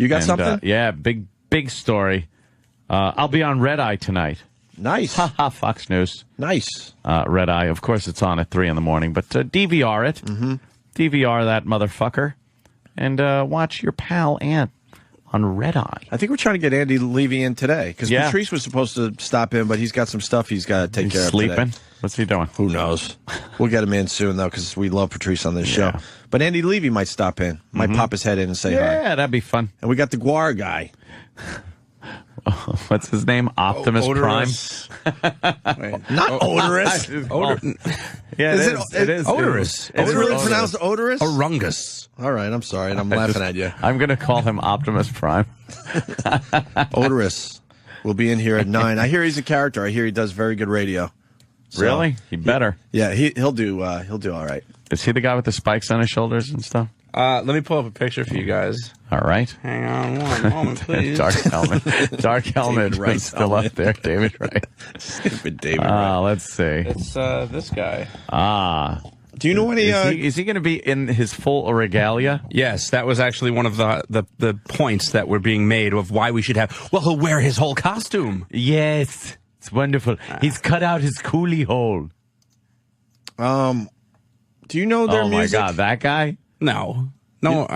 You got something? Yeah, big story. I'll be on Red Eye tonight. Nice. Haha, Fox News. Nice. Red Eye. Of course, it's on at 3 in the morning, but DVR it. Mm-hmm. DVR that motherfucker. And watch your pal Ant on Red Eye. I think we're trying to get Andy Levy in today, because Patrice was supposed to stop in, but he's got some stuff he's got to take care of sleeping? today. What's he doing? Who knows? We'll get him in soon, though, because we love Patrice on this show. But Andy Levy might stop in. Might pop his head in and say hi. Yeah, that'd be fun. And we got the GWAR guy. What's his name? Optimus Prime? Not Oderus. Yeah, it is. Oderus. Is it really pronounced Oderus? Urungus. All right, I'm sorry, and I'm laughing at you. I'm going to call him Optimus Prime. Oderus will be in here at 9. I hear he's a character. I hear he does very good radio. So, really? He better. Yeah, he'll do all right. Is he the guy with the spikes on his shoulders and stuff? Let me pull up a picture for you guys. All right. Hang on one moment, please. Dark helmet. Dark helmet is still helmet. up there. David Wright. Stupid David Wright. Let's see. It's this guy. Do you know any? Is he going to be in his full regalia? Yes, that was actually one of the points that were being made of why we should have. Well, he'll wear his whole costume. Yes, it's wonderful. He's cut out his coolie hole. Do you know their music? Oh my God, that guy? No. No.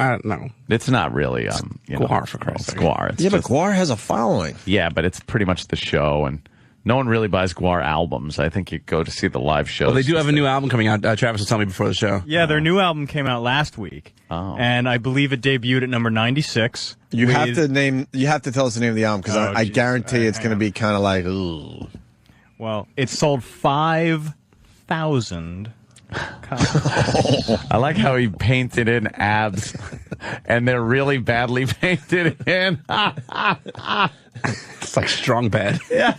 It's not really. GWAR, for Christ's sake. GWAR. It's but GWAR has a following. Yeah, but it's pretty much the show, and no one really buys GWAR albums. I think you go to see the live shows. Well, they do have a new album coming out. Travis was telling me before the show. Yeah, their new album came out last week, and I believe it debuted at number 96. You have to tell us the name of the album, because I guarantee it's going to be kind of like, ooh. Well, it sold 5,000 copies. I like how he painted in abs, and they're really badly painted in. It's like strong bad. Yeah.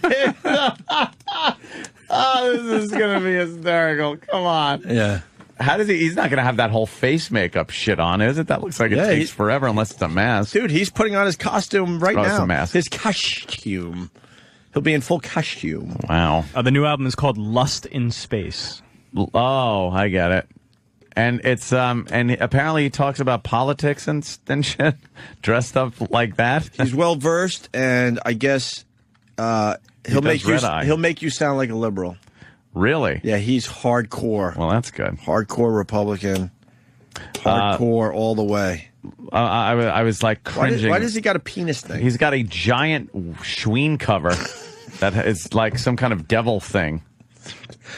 Oh, this is going to be hysterical. Come on. Yeah. How does he? He's not going to have that whole face makeup shit on, is it? That looks like it takes forever unless it's a mask. Dude, he's putting on his costume right now. It's a mask. His costume. He'll be in full costume. Wow. The new album is called Lust in Space. Oh, I get it. And it's and apparently he talks about politics and shit, dressed up like that. He's well versed, and I guess he'll make you sound like a liberal. Really? Yeah, he's hardcore. Well, that's good. Hardcore Republican. Hardcore all the way. I was like cringing. Why does he got a penis thing? He's got a giant Schween cover that is like some kind of devil thing.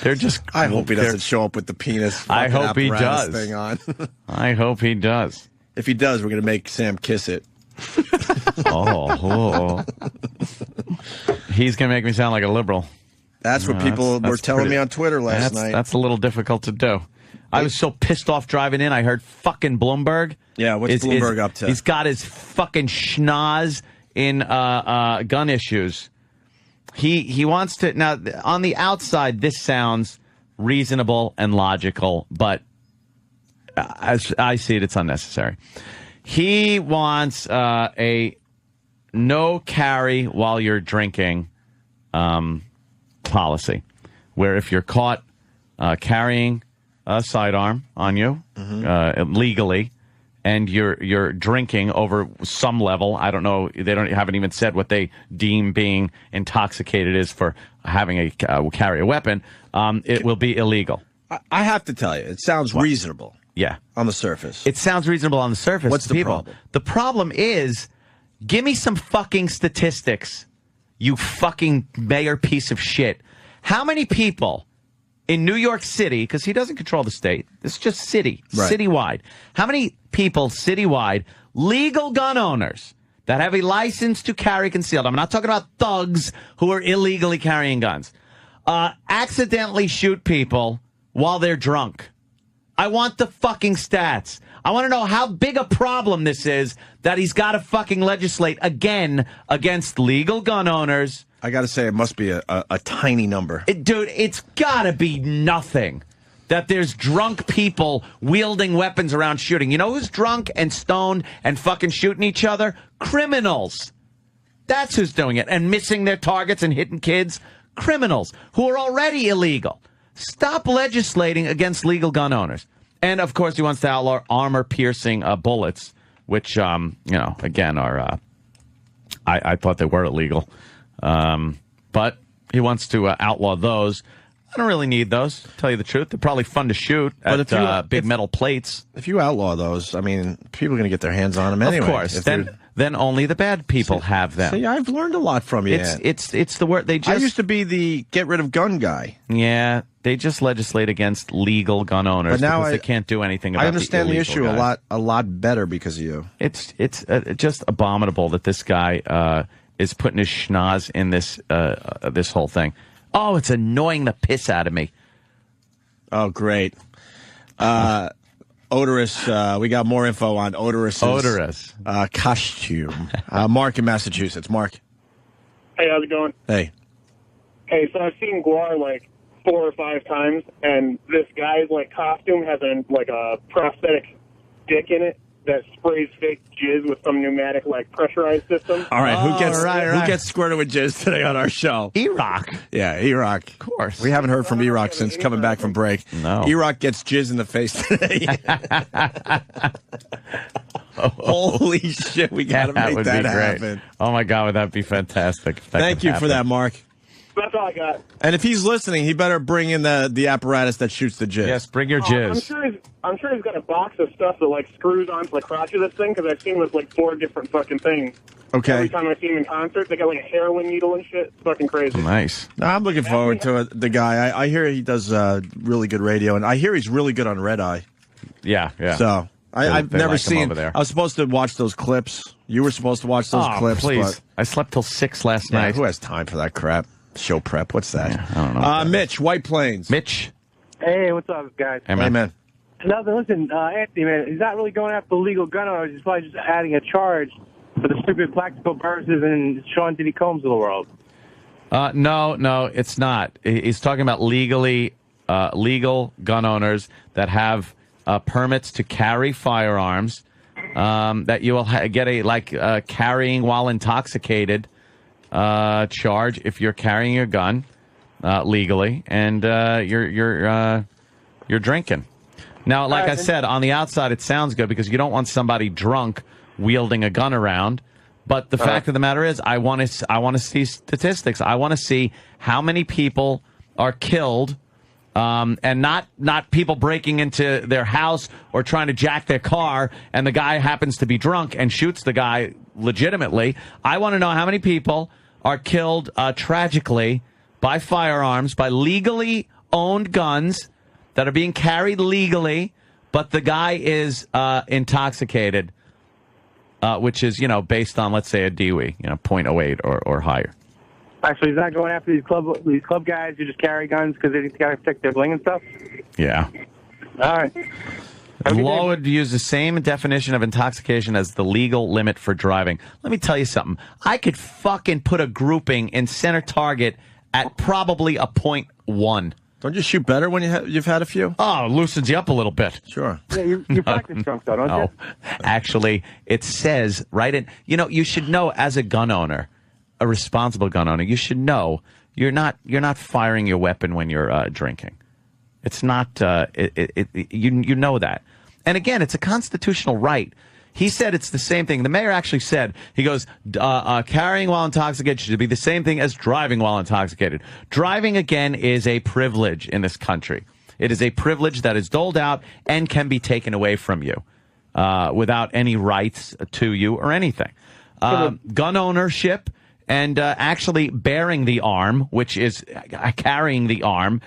They're just. I hope he doesn't show up with the penis. I hope he does. Thing on. I hope he does. If he does, we're gonna make Sam kiss it. Oh. He's gonna make me sound like a liberal. That's what people were telling me on Twitter last night. That's a little difficult to do. I was so pissed off driving in. I heard fucking Bloomberg. Yeah, what's Bloomberg up to? He's got his fucking schnoz in gun issues. He wants to. Now, on the outside, this sounds reasonable and logical, but as I see it, it's unnecessary. He wants a no carry while you're drinking policy, where if you're caught carrying a sidearm on you legally, and you're drinking over some level, I don't know, they haven't even said what they deem being intoxicated is for having carry a weapon, it will be illegal. I have to tell you, it sounds reasonable. Yeah. On the surface. It sounds reasonable on the surface. What's the problem? The problem is, give me some fucking statistics, you fucking mayor piece of shit. How many people in New York City, because he doesn't control the state, it's just citywide. How many people citywide, legal gun owners that have a license to carry concealed, I'm not talking about thugs who are illegally carrying guns, accidentally shoot people while they're drunk? I want the fucking stats. I want to know how big a problem this is that he's got to fucking legislate again against legal gun owners. I got to say, it must be a tiny number. Dude, it's got to be nothing that there's drunk people wielding weapons around shooting. You know who's drunk and stoned and fucking shooting each other? Criminals. That's who's doing it. And missing their targets and hitting kids. Criminals who are already illegal. Stop legislating against legal gun owners. And, of course, he wants to outlaw armor-piercing bullets, which, again, are I thought they were illegal. But he wants to outlaw those. I don't really need those, to tell you the truth. They're probably fun to shoot at big metal plates. If you outlaw those, I mean, people are going to get their hands on them anyway. Of course. Then only the bad people have them. See, I've learned a lot from you. It's the word they just. I used to be the get rid of gun guy. Yeah, they just legislate against legal gun owners but now because they can't do anything about it. I understand the issue a lot better because of you. It's just abominable that this guy is putting his schnoz in this whole thing. Oh, it's annoying the piss out of me. Oh, great. Oderus, we got more info on Oderus' costume. Mark in Massachusetts. Mark. Hey, how's it going? Hey. Hey, so I've seen GWAR like 4 or 5 times, and this guy's like costume has a prosthetic dick in it that sprays fake jizz with some pneumatic like pressurized system. All right, who gets squirted with jizz today on our show? E-Rock. Yeah, E-Rock. Of course. We haven't heard from E-Rock since coming back from break. No. E-Rock gets jizz in the face today. Holy shit, we got to make that happen. Oh my God, would that be fantastic? Thank you for that, Mark. That's all I got. And if he's listening, he better bring in the apparatus that shoots the jizz. Yes, bring your jizz. I'm sure he's got a box of stuff that like screws onto the crotch of this thing because I've seen this like 4 different fucking things. Okay. Every time I see him in concert, they got like a heroin needle and shit. It's fucking crazy. Nice. No, I'm looking forward to it. The guy, I hear he does really good radio, and I hear he's really good on Red Eye. Yeah. So I've never seen. Over there. I was supposed to watch those clips. You were supposed to watch those clips. Please. But I slept till 6 last night. Who has time for that crap? Show prep. What's that? Yeah, I don't know. Mitch, White Plains. Mitch. Hey, what's up, guys? Hey, man. Nothing. Listen, Anthony, man, he's not really going after the legal gun owners. He's probably just adding a charge for the stupid Plaxico Burses and Sean Diddy Combs of the world. No, it's not. He's talking about legal gun owners that have permits to carry firearms. That you will get a carrying while intoxicated charge if you're carrying your gun legally and you're drinking. Now, like I said, on the outside it sounds good because you don't want somebody drunk wielding a gun around. But the fact of the matter is, I want to see statistics. I want to see how many people are killed, and not people breaking into their house or trying to jack their car, and the guy happens to be drunk and shoots the guy legitimately. I want to know how many people are killed tragically by firearms, by legally owned guns that are being carried legally, but the guy is intoxicated. Which is, based on, let's say, a DWI, 0.08 or higher. Actually, he's not going after these club guys who just carry guns because they got to protect their bling and stuff? Yeah. All right. The law would use the same definition of intoxication as the legal limit for driving. Let me tell you something. I could fucking put a grouping in center target at probably a 0.1. Don't you shoot better when you've had a few? Oh, it loosens you up a little bit. Sure. Yeah, you practice drunk, though, don't you? Actually, it says right in. You should know as a gun owner, a responsible gun owner, you should know you're not firing your weapon when you're drinking. It's not. You know that. And again, it's a constitutional right. He said it's the same thing. The mayor actually said, he goes, carrying while intoxicated should be the same thing as driving while intoxicated. Driving, again, is a privilege in this country. It is a privilege that is doled out and can be taken away from you without any rights to you or anything. Gun ownership and actually bearing the arm, which is carrying the arm,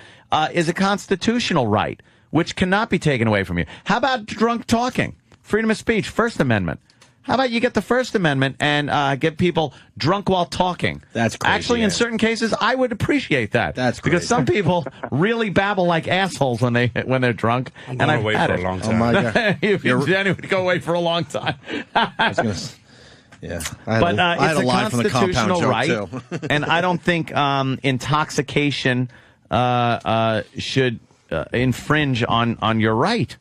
is a constitutional right, which cannot be taken away from you. How about drunk talking? Freedom of speech, First Amendment. How about you get the First Amendment and get people drunk while talking? That's crazy. Actually, in certain cases, I would appreciate that. That's crazy. Because some people really babble like assholes when they're drunk. I'm and I've away had for it. a long time. Oh my God. Danny would go away for a long time. Yeah, It's a constitutional right, and I don't think intoxication should infringe on your right.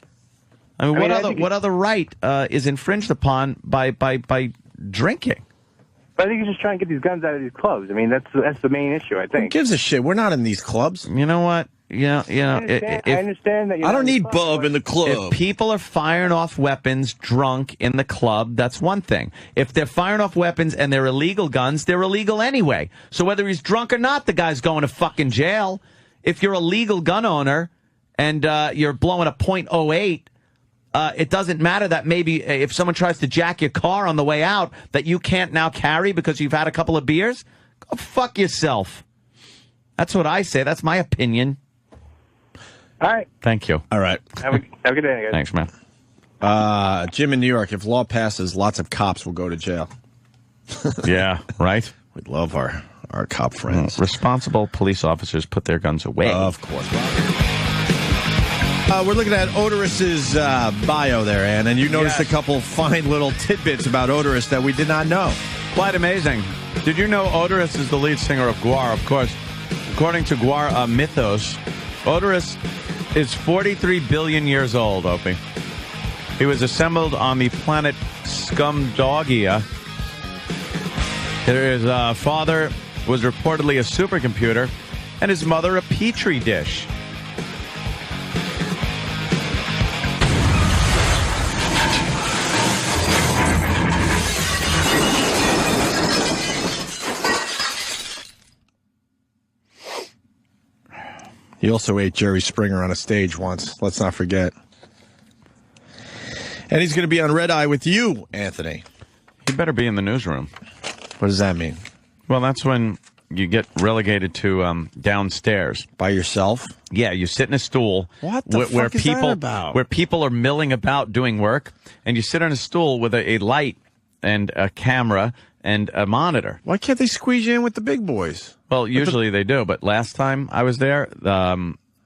I mean, what other right is infringed upon by drinking? I think he's just trying to get these guns out of these clubs. I mean, that's the main issue, I think. Who gives a shit? We're not in these clubs. You know what? I understand that. I don't need bub in the club. If people are firing off weapons drunk in the club, that's one thing. If they're firing off weapons and they're illegal guns, they're illegal anyway. So whether he's drunk or not, the guy's going to fucking jail. If you're a legal gun owner and you're blowing a .08, it doesn't matter that maybe if someone tries to jack your car on the way out that you can't now carry because you've had a couple of beers. Go fuck yourself. That's what I say. That's my opinion. All right. Thank you. All right. Have a good day, guys. Thanks, man. Jim in New York, if law passes, lots of cops will go to jail. Yeah, right? We love our cop friends. Responsible police officers put their guns away. Of course. We're looking at Odorus's bio there, Ann, and you noticed a couple fine little tidbits about Oderus that we did not know. Quite amazing. Did you know Oderus is the lead singer of GWAR? Of course, according to GWAR mythos, Oderus is 43 billion years old, Opie. He was assembled on the planet Scumdogia. His father was reportedly a supercomputer, and his mother a petri dish. He also ate Jerry Springer on a stage once. Let's not forget. And he's going to be on Red Eye with you, Anthony. He better be in the newsroom. What does that mean? Well, that's when you get relegated to downstairs. By yourself? Yeah, you sit in a stool. What the fuck is that about? Where people are milling about doing work, and you sit on a stool with a light and a camera and a monitor. Why can't they squeeze you in with the big boys? Well, usually they do, but last time I was there,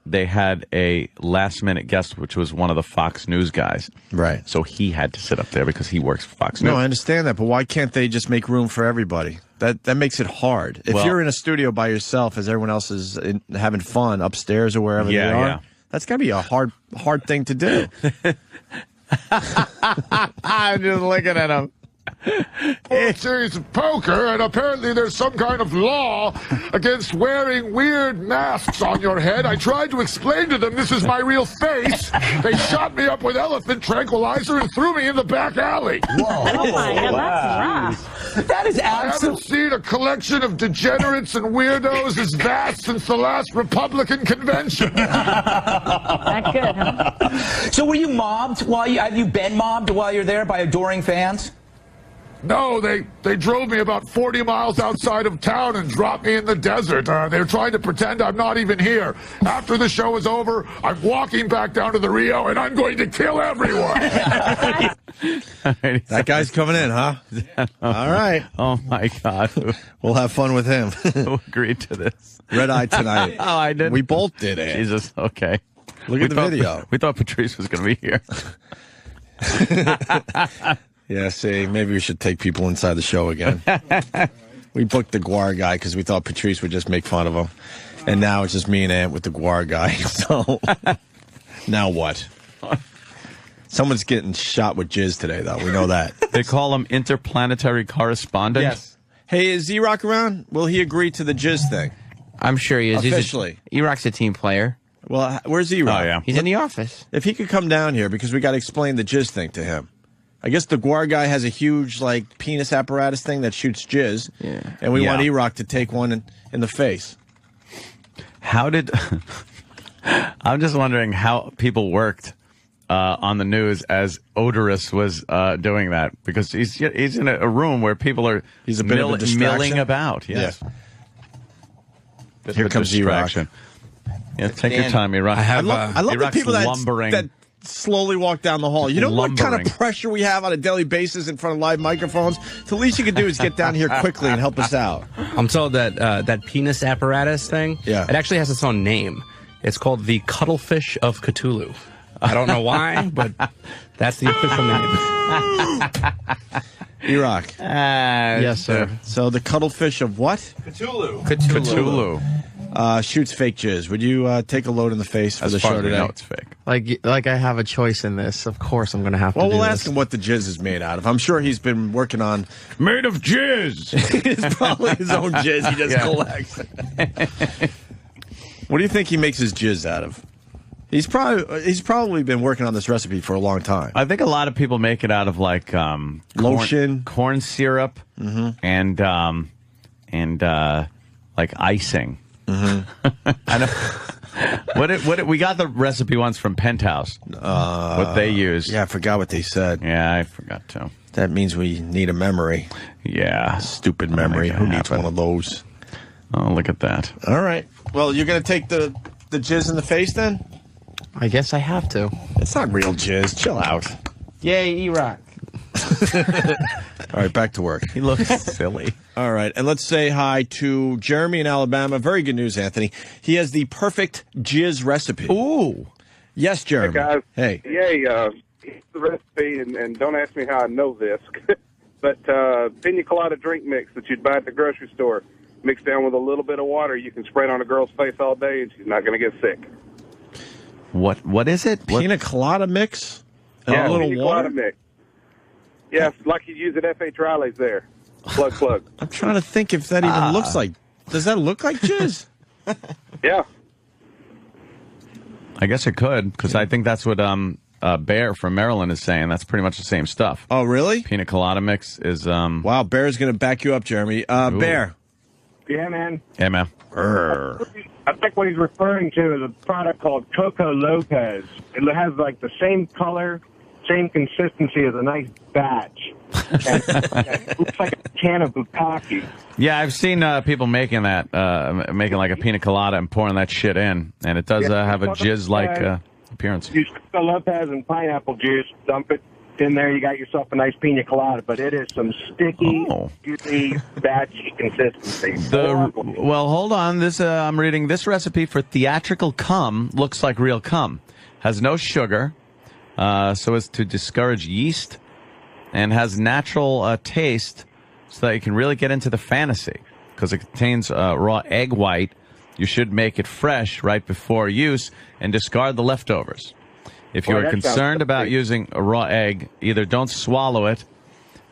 they had a last-minute guest, which was one of the Fox News guys. Right. So he had to sit up there because he works for Fox News. No, I understand that, but why can't they just make room for everybody? That makes it hard. If you're in a studio by yourself as everyone else is having fun upstairs or wherever they are, that's got to be a hard thing to do. I'm just looking at him. World Series of Poker, and apparently there's some kind of law against wearing weird masks on your head. I tried to explain to them this is my real face. They shot me up with elephant tranquilizer and threw me in the back alley. Whoa. Oh my God, that's rough. That is I haven't seen a collection of degenerates and weirdos as vast since the last Republican convention. Not good, huh? So were you mobbed have you been mobbed while you're there by adoring fans? No, they drove me about 40 miles outside of town and dropped me in the desert. They're trying to pretend I'm not even here. After the show is over, I'm walking back down to the Rio, and I'm going to kill everyone. That guy's coming in, huh? All right. Oh, my God. We'll have fun with him. Who agreed to this? Red Eye tonight. Oh, I didn't. We both did it. Jesus, okay. Look at the video. We thought Patrice was going to be here. Yeah, see, maybe we should take people inside the show again. We booked the GWAR guy because we thought Patrice would just make fun of him. And now it's just me and Ant with the GWAR guy. So now what? Someone's getting shot with jizz today, though. We know that. They call him interplanetary correspondent? Yes. Hey, is E-Rock around? Will he agree to the jizz thing? I'm sure he is. Officially. E-Rock's a team player. Well, where's E-Rock? Oh, yeah. He's in the office. If he could come down here, because we got to explain the jizz thing to him. I guess the GWAR guy has a huge, like, penis apparatus thing that shoots jizz. Yeah. And we want E-Rock to take one in the face. How did... I'm just wondering how people worked on the news as Oderus was doing that. Because he's in a room where people are he's a bit of a distraction. milling about. Yes. Yeah. Here comes E-Rock. Yeah, take your time, E-Rock. I love the people that slowly walk down the hall. You know what kind of pressure we have on a daily basis in front of live microphones? The least you can do is get down here quickly and help us out. I'm told that that penis apparatus thing, it actually has its own name. It's called the Cuttlefish of Cthulhu. I don't know why, but that's the official name. E-Rock. Yes, sir. So the cuttlefish of what? Cthulhu. Shoots fake jizz. Would you take a load in the face for the show today? No, it's fake. Like I have a choice in this. Of course I'm going to have to do we'll this. ask him what the jizz is made out of. I'm sure he's been working on... Made of jizz! It's probably his own jizz he just collects. What do you think he makes his jizz out of? He's probably been working on this recipe for a long time. I think a lot of people make it out of like lotion, corn syrup, and like icing. I know. We got the recipe once from Penthouse. What they use? Yeah, I forgot what they said. Yeah, I forgot too. That means we need a memory. Yeah, stupid memory. Who needs one of those? Oh, look at that. All right. Well, you're gonna take the jizz in the face then? I guess I have to. It's not real jizz. Chill out. Yay, E-Rock. All right, back to work. He looks silly. All right, and let's say hi to Jeremy in Alabama. Very good news, Anthony. He has the perfect jizz recipe. Ooh. Yes, Jeremy. Hey, guys. Hey. Yay, here's the recipe, and don't ask me how I know this, but pina colada drink mix that you'd buy at the grocery store, mixed down with a little bit of water. You can spray it on a girl's face all day, and she's not going to get sick. What is it? Pina colada mix? Yeah, a little pina water? colada mix. Yeah, like you use at F.H. Riley's there. Plug. I'm trying to think if that even looks like... Does that look like jizz? Yeah. I guess it could, because I think that's what Bear from Maryland is saying. That's pretty much the same stuff. Oh, really? Pina colada mix is... Wow, Bear's going to back you up, Jeremy. Bear. Yeah, man. Yeah, man. I think what he's referring to is a product called Coco Lopez. It has like the same color, same consistency as a nice batch. And it looks like a can of bukkake. Yeah, I've seen people making that, making like a pina colada and pouring that shit in, and it does have a jizz-like appearance. Use Coco Lopez and pineapple juice, dump it in there, you got yourself a nice pina colada, but it is some sticky, juicy, batchy consistency. Well, hold on. This I'm reading this recipe for theatrical cum looks like real cum. Has no sugar, so as to discourage yeast, and has natural taste, so that you can really get into the fantasy. Because it contains raw egg white, you should make it fresh right before use and discard the leftovers. If you are concerned about using a raw egg, either don't swallow it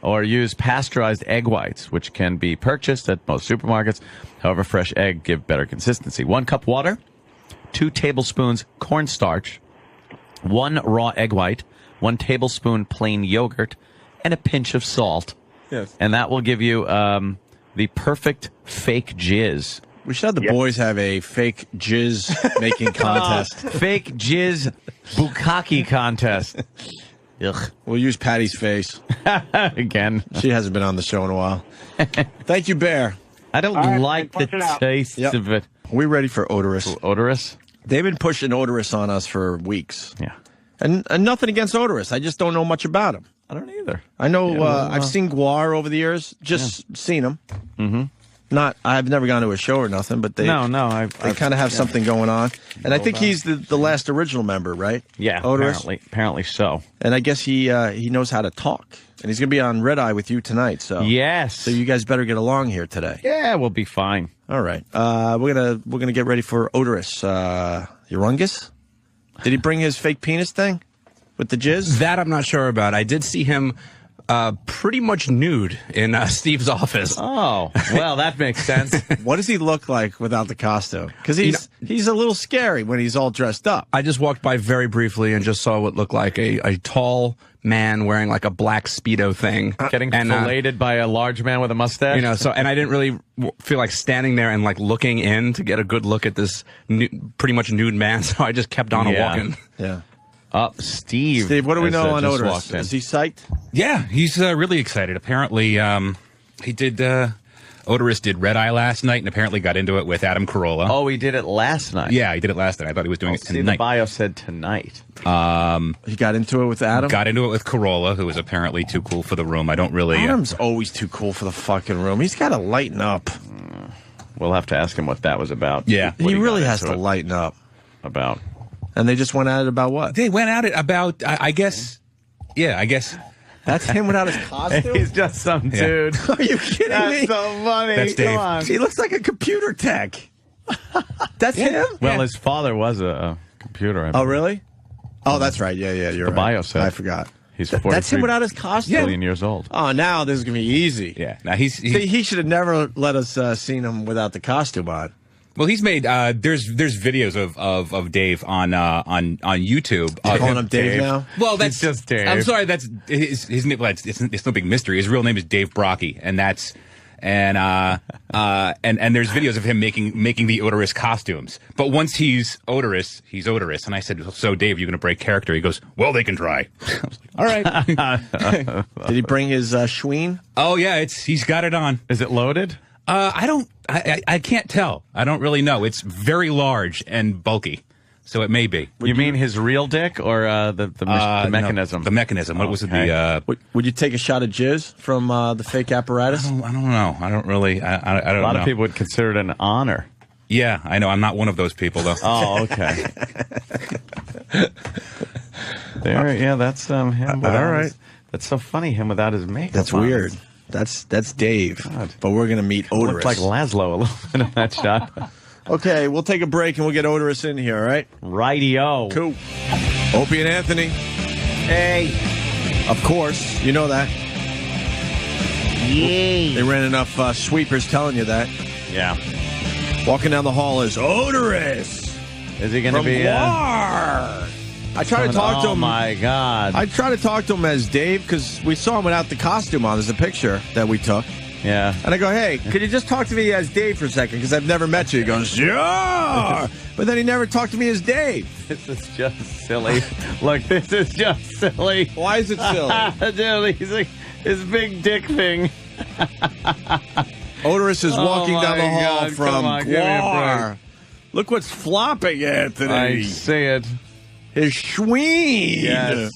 or use pasteurized egg whites, which can be purchased at most supermarkets. However, fresh egg give better consistency. 1 cup water, 2 tablespoons cornstarch, 1 raw egg white, 1 tablespoon plain yogurt, and a pinch of salt. Yes. And that will give you the perfect fake jizz. We should have the boys have a fake jizz making contest. Fake jizz bukkake contest. Ugh. We'll use Patty's face. Again. She hasn't been on the show in a while. Thank you, Bear. I don't like the taste of it. Are we ready for Oderus? Oderus? They've been pushing Oderus on us for weeks. Yeah. And nothing against Oderus. I just don't know much about him. I don't either. I know I've seen GWAR over the years. Just seen him. Mm-hmm. I've never gone to a show or nothing, but they they kind of have something going on. And I think he's the last original member, right? Yeah, Oderus? apparently so. And I guess he knows how to talk. And he's going to be on Red Eye with you tonight. So yes. So you guys better get along here today. Yeah, we'll be fine. All right. We're gonna get ready for Oderus. Urungus? Did he bring his fake penis thing with the jizz? That I'm not sure about. I did see him pretty much nude in Steve's office. Oh, well, that makes sense. What does he look like without the costume? Because he's a little scary when he's all dressed up. I just walked by very briefly and just saw what looked like a tall man wearing like a black Speedo thing. Getting filleted by a large man with a mustache? And I didn't really feel like standing there and like looking in to get a good look at this pretty much nude man, so I just kept on walking. Yeah. Steve. Steve, what do we know on Oderus? Is he psyched? Yeah, he's really excited. Apparently, Oderus did Red Eye last night and apparently got into it with Adam Carolla. Oh, he did it last night? Yeah, he did it last night. I thought he was doing it tonight. The bio said tonight. He got into it with Adam? Got into it with Carolla, who was apparently too cool for the room. I don't really... Adam's always too cool for the fucking room. He's got to lighten up. We'll have to ask him what that was about. Yeah. He really has to lighten up. About... And they just went at it about what? They went at it about, I guess... Yeah, I guess... That's him without his costume? He's just some dude. Are you kidding me? That's so funny. That's Dave. Come on. He looks like a computer tech. That's him? Well, his father was a computer. Oh, really? Oh, that's right. Yeah, you're right. The bio said. I forgot. He's That's him without his costume? Billion years old. Oh, now this is going to be easy. Yeah. Now See, he should have never let us seen him without the costume on. Well, he's made there's videos of Dave on YouTube. Calling him Dave now? Well, that's just Dave. I'm sorry, that's his name. Well, it's no big mystery. His real name is Dave Brocky, and that's and there's videos of him making the Oderus costumes. But once he's Oderus. And I said, so Dave, you're going to break character? He goes, well, they can try. I was like, all right. Did he bring his Schween? Oh yeah, he's got it on. Is it loaded? I can't tell. I don't really know. It's very large and bulky, so it may be. You mean his real dick or the mechanism? No, the mechanism. What was it? Would you take a shot of jizz from the fake apparatus? I don't know. I don't really. I don't know. A lot of people would consider it an honor. Yeah, I know. I'm not one of those people, though. Oh, okay. That's him. All right. That's so funny. Him without his makeup. That's on. weird. That's Dave. God. But we're going to meet Oderus. Looks like Laszlo a little bit in that shot. Okay, we'll take a break and we'll get Oderus in here, all right? Rightio. Cool. Opie and Anthony. Hey. Of course. You know that. Yay. They ran enough sweepers telling you that. Yeah. Walking down the hall is Oderus. Is he going to be GWAR. I try to talk to him. Oh, my God. I try to talk to him as Dave because we saw him without the costume on. There's a picture that we took. Yeah. And I go, hey, could you just talk to me as Dave for a second? Because I've never met you. He goes, yeah. But then he never talked to me as Dave. This is just silly. Look, this is just silly. Why is it silly? Dude, he's like, his big dick thing. Oderus is walking down the hall God, from on, give me a GWAR. break. Look what's flopping, Anthony. I see it. His Schween. Yes.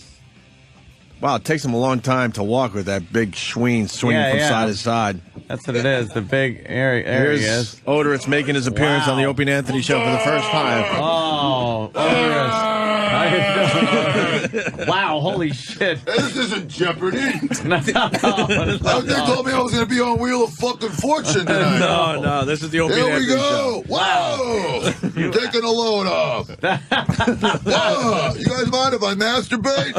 Wow, it takes him a long time to walk with that big Schween swinging from side to side. That's what it is. The big area. Here's He is. Oderus making his appearance on the Opie and Anthony show for the first time. Oh, Oderus. Wow, holy shit. This isn't Jeopardy. No. They told me I was going to be on Wheel of Fucking Fortune tonight. No, this is the Opie and Here we Anthony go. show. Wow. Taking a load off. Wow. You guys mind if I masturbate?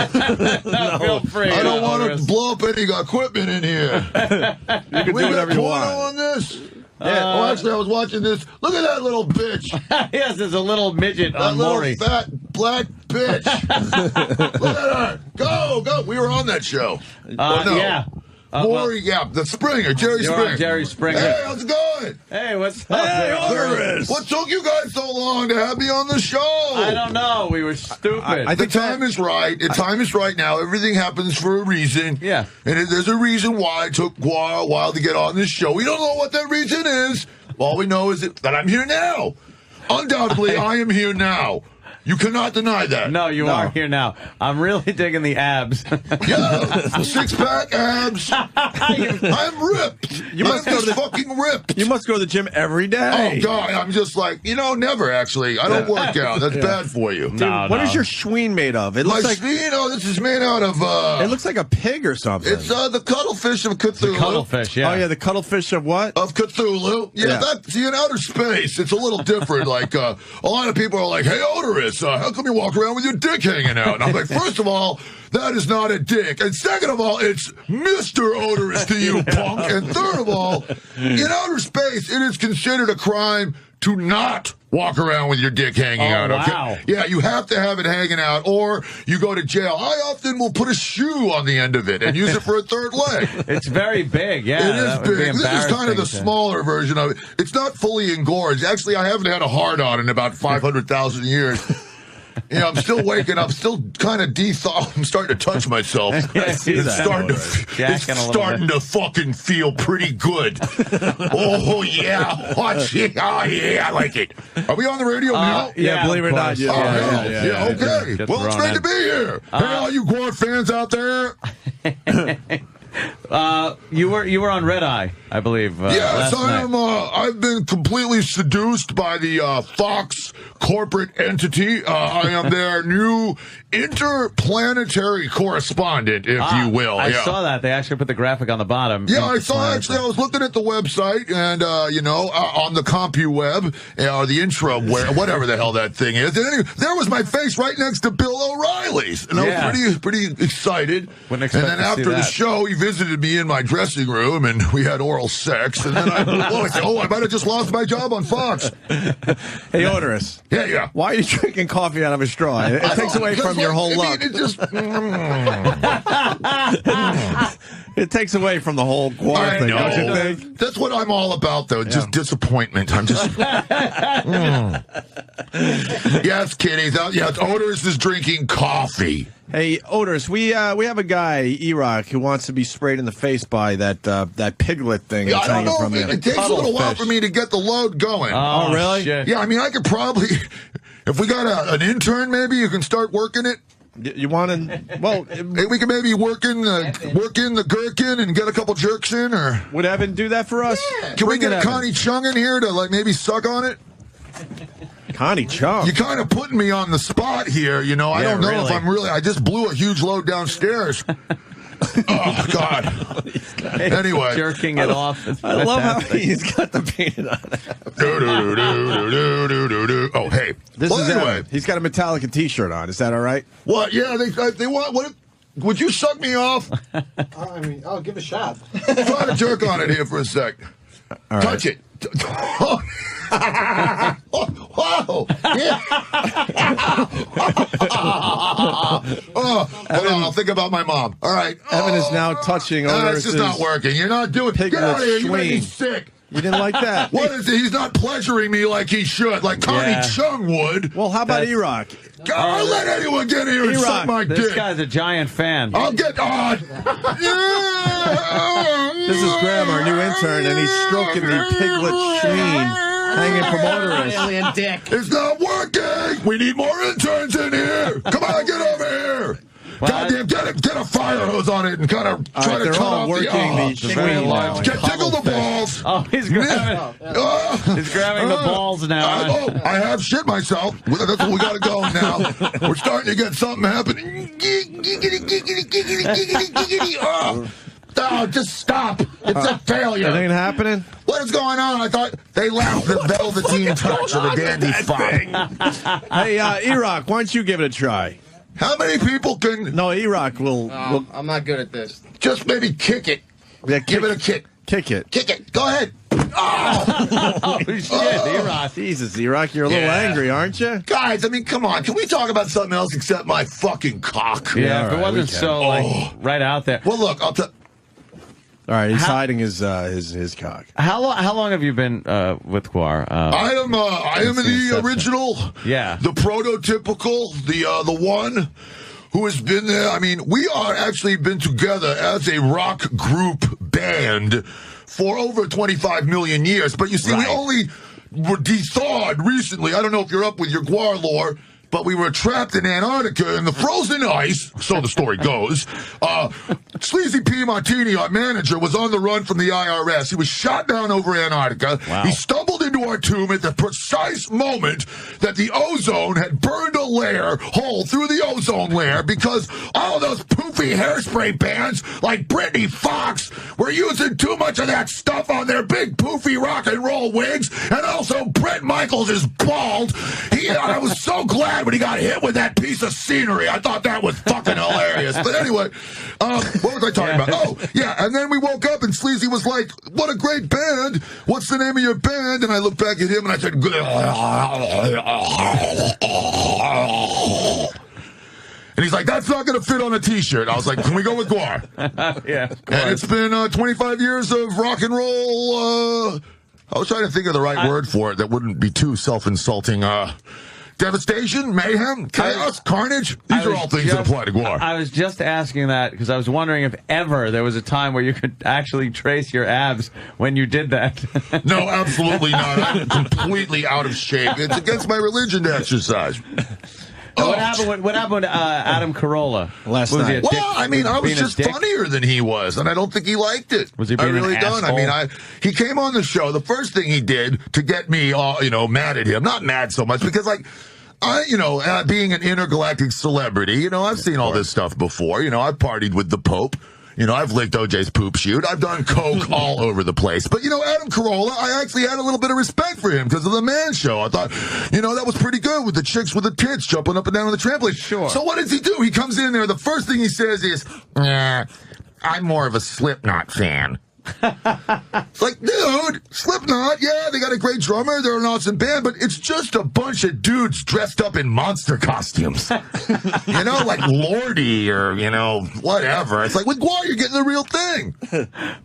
No, feel free. I don't want to blow up any equipment in here. You can do whatever you want. On this? Yeah. Actually, I was watching this. Look at that little bitch. Yes, there's a little midget That on little Maury. fat black bitch. Look at her. Go. We were on that show. No. Yeah. Maury, the Springer, Jerry Springer. Jerry Springer. Hey, how's it going? Hey, what's up? Hey, Oderus? What took you guys so long to have me on the show? I don't know. We were stupid. I The think time is right. The time is right now. Everything happens for a reason. Yeah. And there's a reason why it took GWAR a while to get on this show. We don't know what that reason is. All we know is that I'm here now. Undoubtedly, I am here now. You cannot deny that. No, you are here now. I'm really digging the abs. Yeah, six-pack abs. I'm ripped. I'm just fucking ripped. You must go to the gym every day. Oh, God, I'm just like, never, actually. I don't work out. That's bad for you. Dude, what is your Schween made of? It looks like this is made out of... it looks like a pig or something. It's the cuttlefish of Cthulhu. The cuttlefish, yeah. Oh, yeah, the cuttlefish of what? Of Cthulhu. Yeah, see, in outer space, it's a little different. Like, a lot of people are like, hey, Oderus, how come you walk around with your dick hanging out? And I'm like, first of all, that is not a dick. And second of all, it's Mr. Oderus to you, punk. And third of all, in outer space, it is considered a crime to not walk around with your dick hanging out. Okay? Wow. Yeah, you have to have it hanging out, or you go to jail. I often will put a shoe on the end of it and use it for a third leg. It's very big, yeah. It is big. This is kind of the smaller version of it. It's not fully engorged. Actually, I haven't had a hard-on in about 500,000 years. I'm still waking up, still kind of de-thawed. I'm starting to touch myself. It's starting to fucking feel pretty good. Oh, yeah. Watch it. Oh, yeah, I like it. Are we on the radio now? Yeah, believe it or not. Yeah, okay. Well, it's great to be here. Hey, all you GWAR fans out there. You were on Red Eye, I believe. Yes, last night. I've been completely seduced by the Fox corporate entity. I am their new interplanetary correspondent, if you will. I saw that. They actually put the graphic on the bottom. Yeah, I saw, actually. I was looking at the website, and, on the CompuWeb, or the intraware, whatever the hell that thing is. And anyway, there was my face right next to Bill O'Reilly's. And I was pretty excited. Wouldn't expect and then to see after the that. show, he visited invited me in my dressing room, and we had oral sex. And then I said, I might have just lost my job on Fox. Hey, Oderus. Yeah. Why are you drinking coffee out of a straw? It takes away from your whole look. It just... It takes away from the whole GWAR thing, don't you think? That's what I'm all about, though. Just disappointment. I'm just... Yes, kiddies. Yes, Oderus is drinking coffee. Hey, Oderus, we have a guy, E-Rock, who wants to be sprayed in the face by that piglet thing. Yeah, that's I don't hanging know. from It takes a little while for me to get the load going. Oh, really? Shit. Yeah, I mean, I could probably... If we got an intern, maybe you can start working it. You want to? Well, we can maybe work in the gherkin and get a couple jerks in, or would Evan do that for us? Yeah. Can we get Connie Chung in here to maybe suck on it? Connie Chung, you kind of putting me on the spot here. I don't know if I'm really. I just blew a huge load downstairs. Oh God! Anyway, jerking it off. I love how he's got the painted on. Oh, hey, this is Evan. He's got a Metallica T-shirt on. Is that all right? What? Yeah, they want. What? Would you suck me off? I mean, I'll give it a shot. Try to jerk on it here for a sec. All Touch right. it. Whoa! Yeah. Hold on, I'll think about my mom. All right. Evan is now touching. It's just not working. You're not doing. Get out of here. You make me sick. You didn't like that? What is it? He's not pleasuring me like he should, like Connie Chung would. Well, how about E-Rock? I'll let anyone get here and suck my dick. This guy's a giant fan. I'll get on. This is Graham, our new intern, and he's stroking the piglet schween hanging from Oderus. Alien dick. It's not working. We need more interns in here. Come on, get over here. Goddamn, get a fire hose on it and kind of try to cut off the schween now. Tickle the balls. Oh, he's grabbing the balls now. I have shit myself. That's what we got to go now. We're starting to get something happening. Oh, just stop. It's a failure. Anything happening? What is going on? I thought they laughed the velveteen touch of a dandy fuck. Hey, E-Rock, why don't you give it a try? How many people can... No, E-Rock will... I'm not good at this. Just maybe kick it. Yeah, give it a kick. Kick it. Kick it. Go ahead. Oh, shit, E-Rock. Jesus, E-Rock, you're a little angry, aren't you? Guys, I mean, come on. Can we talk about something else except my fucking cock? Yeah, if it wasn't so, right out there. Well, look, I'll tell... All right, he's hiding his cock. How long have you been with GWAR? I am the original, the prototypical, the one who has been there. I mean, we are actually been together as a rock group band for over 25 million years. But you see, we only were de-thawed recently. I don't know if you're up with your GWAR lore. But we were trapped in Antarctica in the frozen ice, so the story goes. Sleazy P. Martini, our manager, was on the run from the IRS. He was shot down over Antarctica. Wow. He stumbled into our tomb at the precise moment that the ozone had burned a hole through the ozone layer because all those poofy hairspray bands like Britney Fox were using too much of that stuff on their big poofy rock and roll wigs. And also Bret Michaels is bald. I was so glad when he got hit with that piece of scenery. I thought that was fucking hilarious. But anyway, what was I talking about? Oh, yeah, and then we woke up and Sleazy was like, what a great band. What's the name of your band? And I looked back at him and I said, and he's like, that's not going to fit on a T-shirt. I was like, can we go with GWAR? Yeah. And it's been 25 years of rock and roll. I was trying to think of the right word for it that wouldn't be too self-insulting. Devastation, mayhem, chaos, carnage. These are all things that apply to GWAR. I was just asking that because I was wondering if ever there was a time where you could actually trace your abs when you did that. No, absolutely not. I'm completely out of shape. It's against my religion to exercise. What happened with Adam Carolla last night? Well, I mean, I was just funnier than he was, and I don't think he liked it. Was he being I really an don't. asshole? I mean, he came on the show. The first thing he did to get me, mad at him. Not mad so much because, being an intergalactic celebrity, I've seen all this stuff before. I've partied with the Pope. I've licked OJ's poop chute. I've done coke all over the place. But, Adam Carolla, I actually had a little bit of respect for him because of the Man Show. I thought, that was pretty good with the chicks with the tits jumping up and down on the trampoline. Sure. So what does he do? He comes in there. The first thing he says is, I'm more of a Slipknot fan. It's like, dude, Slipknot, yeah, they got a great drummer, they're an awesome band, but it's just a bunch of dudes dressed up in monster costumes. You know, like Lordy or, you know, whatever. It's like, with GWAR, you're getting the real thing.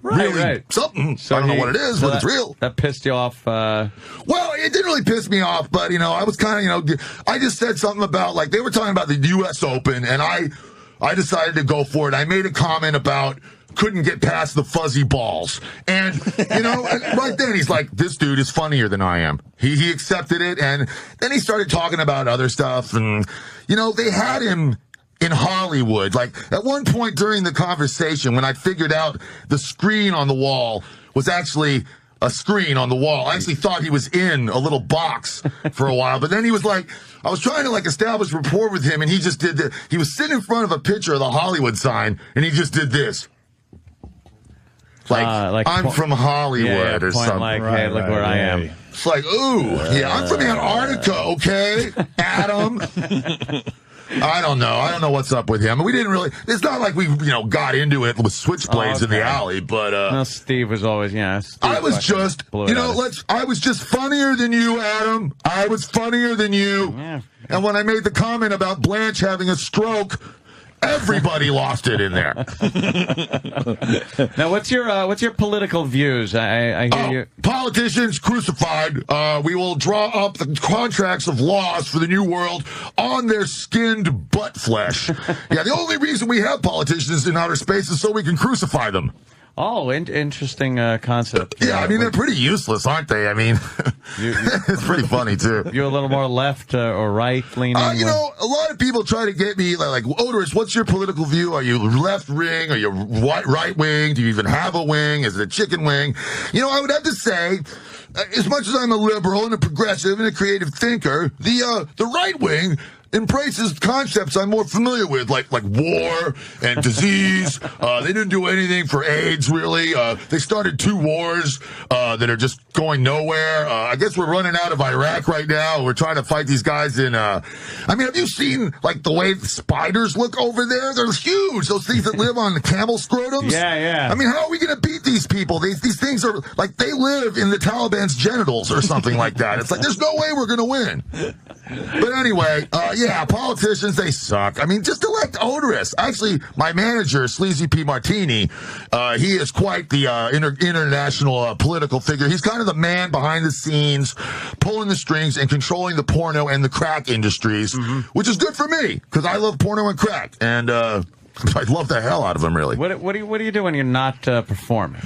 Really, something. So I don't know what it is, but it's real. That pissed you off? Well, it didn't really piss me off, but, you know, I was kind of, you know, I just said something about, like, they were talking about the U.S. Open, and I decided to go for it. I made a comment about couldn't get past the fuzzy balls. And, you know, right then he's like, this dude is funnier than I am. He accepted it, and then he started talking about other stuff, and, you know, they had him in Hollywood. Like, at one point during the conversation, when I figured out the screen on the wall was actually a screen on the wall, I actually thought he was in a little box for a while, but then he was like, I was trying to, like, establish rapport with him, and he just did this. He was sitting in front of a picture of the Hollywood sign, and he just did this. Like I'm from Hollywood or something. Like, hey, look where I am. It's like, ooh, yeah, I'm from Antarctica, okay, Adam. I don't know. I don't know what's up with him. We didn't really. It's not like we, you know, got into it with switchblades in the alley. But no, Steve was always, yeah. I was just, you know, I was just funnier than you, Adam. I was funnier than you. Yeah. And when I made the comment about Blanche having a stroke, everybody lost it in there. Now, what's your political views? I hear you. Politicians crucified. We will draw up the contracts of laws for the new world on their skinned butt flesh. Yeah, the only reason we have politicians in outer space is so we can crucify them. Oh, interesting concept. Yeah, I mean, they're pretty useless, aren't they? I mean, it's pretty funny, too. You're a little more left or right leaning? You know, a lot of people try to get me, like, Oderus, what's your political view? Are you left wing? Are you right wing? Do you even have a wing? Is it a chicken wing? You know, I would have to say, as much as I'm a liberal and a progressive and a creative thinker, the right wing embraces concepts I'm more familiar with, like war and disease. They didn't do anything for AIDS, really. They started 2 wars that are just going nowhere. I guess we're running out of Iraq right now. We're trying to fight these guys in... I mean, have you seen, like, the way the spiders look over there? They're huge, those things that live on the camel scrotums. Yeah. I mean, how are we going to beat these people? These things are, like, they live in the Taliban's genitals or something like that. It's like, there's no way we're going to win. But anyway, yeah, politicians, they suck. I mean, just elect Oderus. Actually, my manager, Sleazy P. Martini, he is quite the international political figure. He's kind of the man behind the scenes, pulling the strings and controlling the porno and the crack industries, which is good for me, because I love porno and crack. And I love the hell out of them, really. What do you do when you're not performing?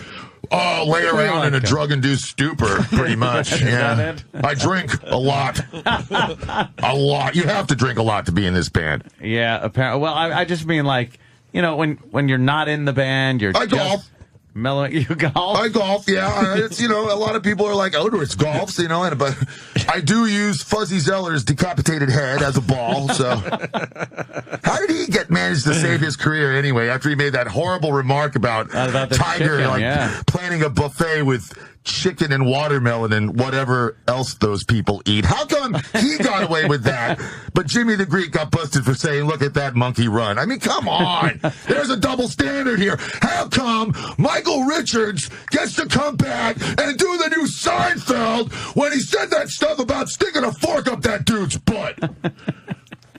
Lay around in a drug-induced stupor, pretty much. Yeah, I drink a lot. A lot. You have to drink a lot to be in this band. Yeah, apparently. Well, I just mean, like, you know, when you're not in the band, you're golf. Mellow. You golf? I golf, yeah. It's, you know, a lot of people are like, Oderus golfs, you know, but I do use Fuzzy Zeller's decapitated head as a ball, so. How did he manage to save his career anyway, after he made that horrible remark about Tiger, chicken, planning a buffet with chicken and watermelon and whatever else those people eat? How come he got away with that, but Jimmy the Greek got busted for saying, look at that monkey run? I mean, come on. There's a double standard here. How come Michael Richards gets to come back and do the new Seinfeld when he said that stuff about sticking a fork up that dude's butt?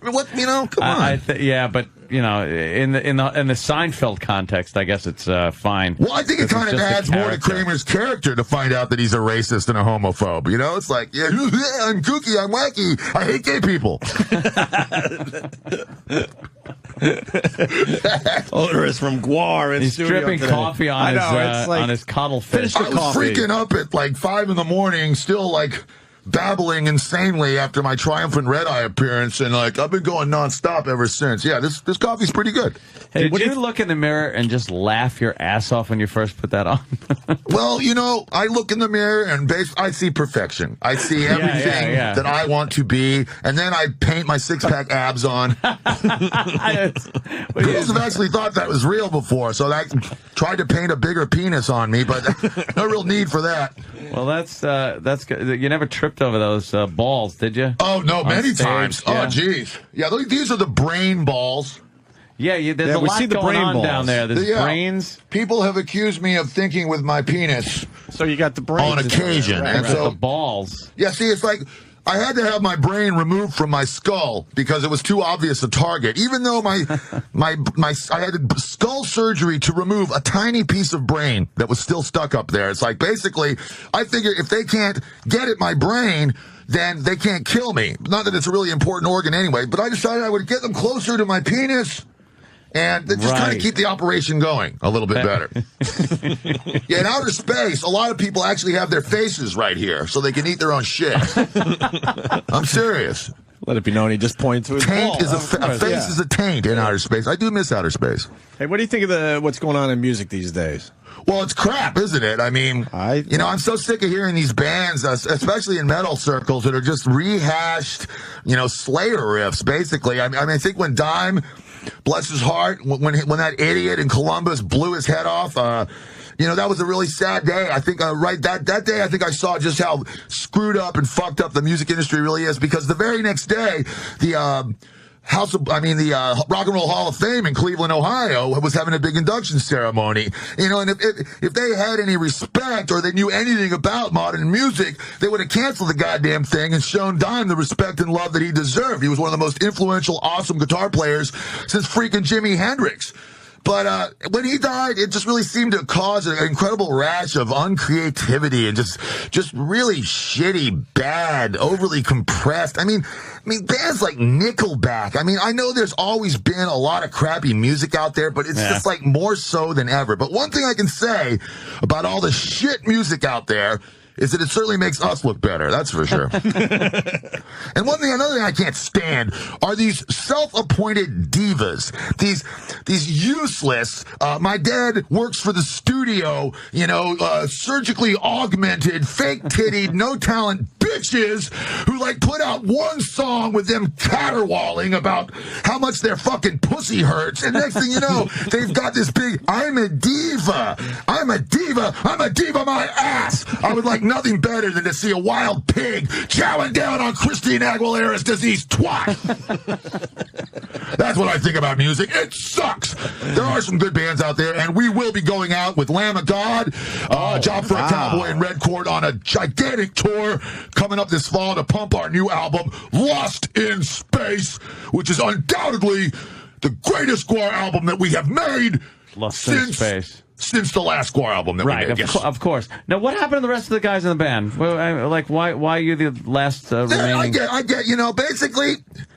I mean, what, you know, come on. Yeah, but, you know, in the Seinfeld context, I guess it's fine. Well, I think it kind of adds more to Kramer's character to find out that he's a racist and a homophobe. You know, it's like, yeah, I'm kooky, I'm wacky, I hate gay people. Oderus from GWAR in He's studio dripping today. coffee on his cuttlefish. I was freaking up at like 5 in the morning, still like babbling insanely after my triumphant Red Eye appearance, and like I've been going nonstop ever since. Yeah, this coffee's pretty good. Hey, did you look in the mirror and just laugh your ass off when you first put that on? Well, you know, I look in the mirror and I see perfection. I see everything that I want to be, and then I paint my 6-pack abs on. Girls have actually thought that was real before, so I tried to paint a bigger penis on me, but no real need for that. Well, that's good. You never tripped over those balls, did you? Oh, no, many times. Yeah. Oh, geez. Yeah, these are the brain balls. there's a lot going on down there. There's brains. People have accused me of thinking with my penis. So you got the brains on occasion, right, and so the balls. Yeah, see, it's like I had to have my brain removed from my skull because it was too obvious a target. Even though I had skull surgery to remove a tiny piece of brain that was still stuck up there. It's like basically, I figure if they can't get at my brain, then they can't kill me. Not that it's a really important organ anyway, but I decided I would get them closer to my penis and just kind of keep the operation going a little bit better. In outer space, a lot of people actually have their faces right here so they can eat their own shit. I'm serious. Let it be known he just pointed to his taint ball. Is a face is a taint in outer space. I do miss outer space. Hey, what do you think of what's going on in music these days? Well, it's crap, isn't it? I mean, I'm so sick of hearing these bands, especially in metal circles, that are just rehashed, Slayer riffs, basically. I think when Dime, bless his heart, when that idiot in Columbus blew his head off, that was a really sad day. I think that day, I think I saw just how screwed up and fucked up the music industry really is, because the very next day, the Rock and Roll Hall of Fame in Cleveland, Ohio, was having a big induction ceremony. And if they had any respect or they knew anything about modern music, they would have canceled the goddamn thing and shown Dime the respect and love that he deserved. He was one of the most influential, awesome guitar players since freaking Jimi Hendrix. But when he died, it just really seemed to cause an incredible rash of uncreativity and just really shitty, bad, overly compressed. I mean, bands like Nickelback. I know there's always been a lot of crappy music out there, but it's just like more so than ever. But one thing I can say about all the shit music out there is that it certainly makes us look better. That's for sure. And another thing I can't stand are these self-appointed divas. These useless, my dad works for the studio, surgically augmented, fake-tittied, no-talent bitches who, put out one song with them caterwauling about how much their fucking pussy hurts. And next thing you know, they've got this big, I'm a diva, my ass. I would like nothing better than to see a wild pig chowing down on Christine Aguilera's diseased twat. That's what I think about music. It sucks. There are some good bands out there, and we will be going out with Lamb of God, Job for a Cowboy, and Red Court on a gigantic tour coming up this fall to pump our new album, Lost in Space, which is undoubtedly the greatest GWAR album that we have made since the last GWAR album that we made. Of course. Now, what happened to the rest of the guys in the band? Well, why are you the last remaining? I get, basically,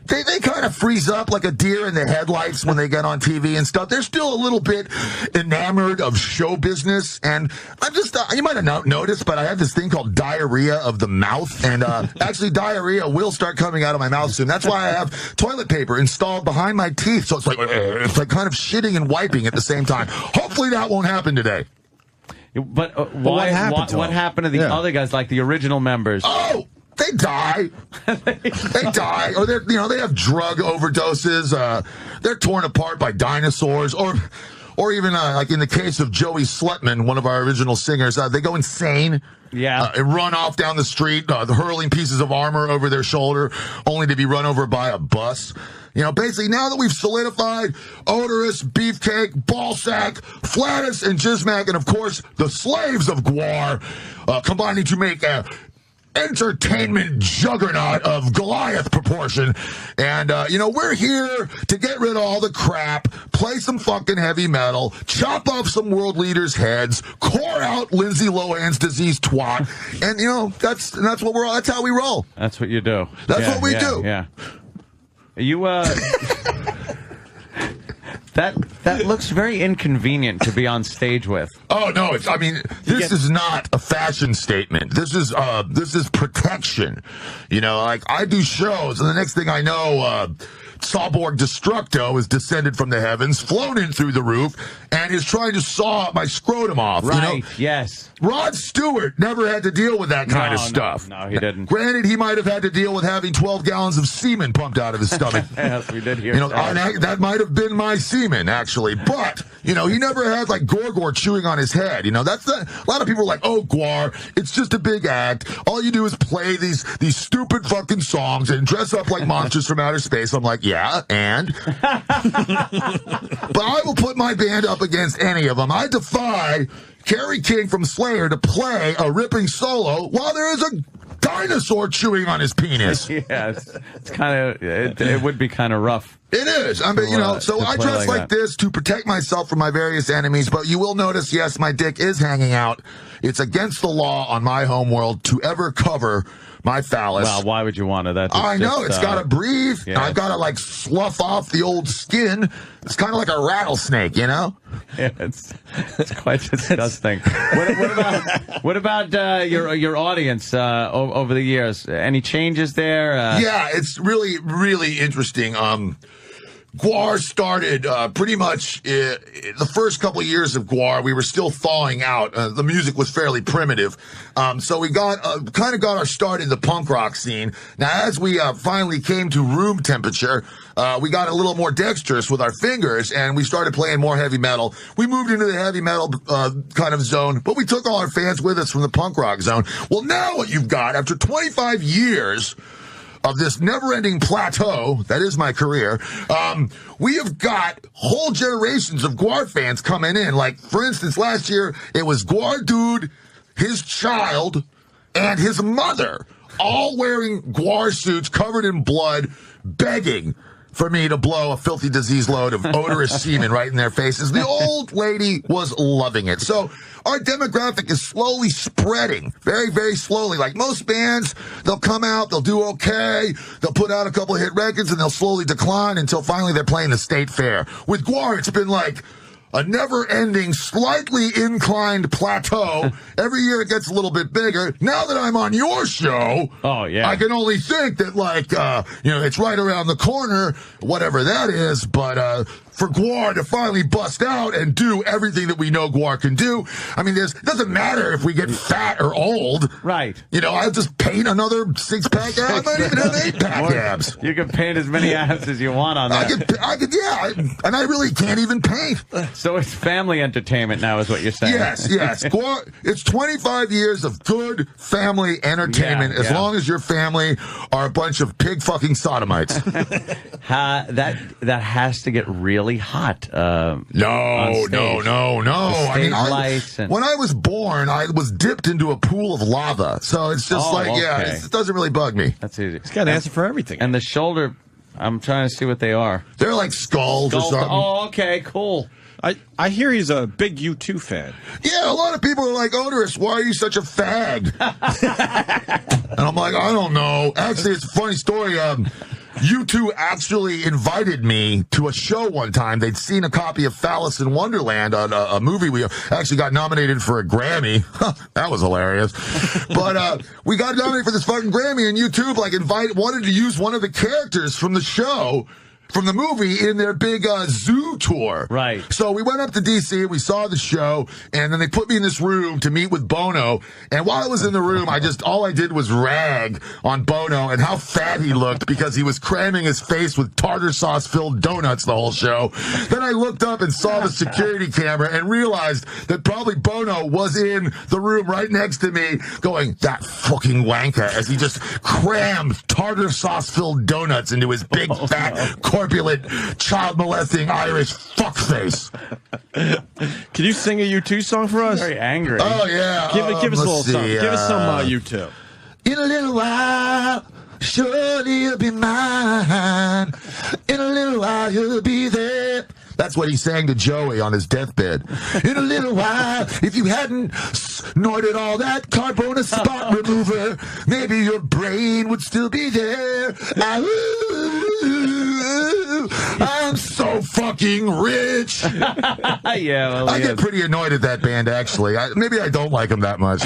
they kind of freeze up like a deer in the headlights when they get on TV and stuff. They're still a little bit enamored of show business, and I'm just, you might have noticed, but I have this thing called diarrhea of the mouth, and actually diarrhea will start coming out of my mouth soon. That's why I have toilet paper installed behind my teeth, so it's like kind of shitting and wiping at the same time. Hopefully that won't happen today. But what happened to the other guys, like the original members? Oh! They die. They die. Or they have drug overdoses. They're torn apart by dinosaurs. Or even, like in the case of Joey Slutman, one of our original singers, they go insane. Yeah. And run off down the street, hurling pieces of armor over their shoulder, only to be run over by a bus. Basically, now that we've solidified Oderus, Beefcake, Ballsack, Flatus, and Jizmac, and of course, the slaves of GWAR, combining to make a entertainment juggernaut of Goliath proportion. And, we're here to get rid of all the crap, play some fucking heavy metal, chop off some world leaders' heads, core out Lindsay Lohan's diseased twat. And, that's what that's how we roll. That's what you do. That's what we do. Yeah. You, That looks very inconvenient to be on stage with. Oh no! This is not a fashion statement. This is protection. I do shows, and the next thing I know, Sawborg Destructo is descended from the heavens, flown in through the roof, and is trying to saw my scrotum off. Right? Yes. Rod Stewart never had to deal with that kind of stuff. No, he didn't. Granted, he might have had to deal with having 12 gallons of semen pumped out of his stomach. Yes, we did hear that. That might have been my semen, actually. But, he never had, Gorgor chewing on his head. That's a lot of people are like, oh, GWAR, it's just a big act. All you do is play these stupid fucking songs and dress up like monsters from outer space. I'm like, yeah. Yeah, and? But I will put my band up against any of them. I defy Kerry King from Slayer to play a ripping solo while there is a dinosaur chewing on his penis. Yes, it's kind of it would be kind of rough. It is. I mean, so I dress like this to protect myself from my various enemies, but you will notice, yes, my dick is hanging out. It's against the law on my homeworld to ever cover my phallus. Well, why would you want to? I know. It's got to breathe. Yeah. And I've got to, like, slough off the old skin. It's kind of like a rattlesnake, you know? Yeah, it's quite disgusting. What about your audience over the years? Any changes there? Yeah, it's really, really interesting. GWAR started pretty much the first couple of years of GWAR. We were still thawing out. The music was fairly primitive. So we got kind of got our start in the punk rock scene. Now, as we finally came to room temperature, we got a little more dexterous with our fingers, and we started playing more heavy metal. We moved into the heavy metal kind of zone, but we took all our fans with us from the punk rock zone. Well, now what you've got, after 25 years of this never-ending plateau, that is my career, we have got whole generations of GWAR fans coming in. Like, for instance, last year, it was GWAR Dude, his child, and his mother, all wearing GWAR suits covered in blood, begging for me to blow a filthy disease load of odorous semen right in their faces. The old lady was loving it. So our demographic is slowly spreading, very, very slowly. Like most bands, they'll come out, they'll do okay, they'll put out a couple of hit records, and they'll slowly decline until finally they're playing the state fair. With GWAR, it's been like a never-ending, slightly inclined plateau. Every year it gets a little bit bigger. Now that I'm on your show, I can only think that, like, it's right around the corner, whatever that is, but for GWAR to finally bust out and do everything that we know GWAR can do. I mean, it doesn't matter if we get fat or old. Right. I'll just paint another six-pack abs. I might even have eight-pack abs. You can paint as many abs as you want on that. I could, and I really can't even paint. So it's family entertainment now is what you're saying. Yes. GWAR, it's 25 years of good family entertainment as long as your family are a bunch of pig-fucking sodomites. That has to get really hot. No. I mean, when I was born, I was dipped into a pool of lava. So it's just it doesn't really bug me. That's easy. It's got an answer for everything. And the shoulder, I'm trying to see what they are. They're like skulls or something. Oh, okay, cool. I hear he's a big U2 fan. Yeah, a lot of people are like, Oderus, why are you such a fag? And I'm like, I don't know. Actually, it's a funny story. U2 actually invited me to a show one time. They'd seen a copy of Phallus in Wonderland on a movie. We actually got nominated for a Grammy. That was hilarious. But we got nominated for this fucking Grammy, and YouTube wanted to use one of the characters from the show, from the movie, in their big zoo tour. Right. So we went up to D.C., we saw the show, and then they put me in this room to meet with Bono. And while I was in the room, all I did was rag on Bono and how fat he looked because he was cramming his face with tartar sauce-filled donuts the whole show. Then I looked up and saw the security camera and realized that probably Bono was in the room right next to me going, that fucking wanker, as he just crammed tartar sauce-filled donuts into his big, fat, corpulent, child-molesting Irish fuckface. Can you sing a U2 song for us? Very angry. Oh, yeah. Give us a little something. Give us some U2. In a little while, surely you'll be mine. In a little while, you'll be there. That's what he sang to Joey on his deathbed. In a little while, if you hadn't snorted all that carbona spot remover, maybe your brain would still be there. I'm so fucking rich. I get pretty annoyed at that band, actually. Maybe I don't like them that much.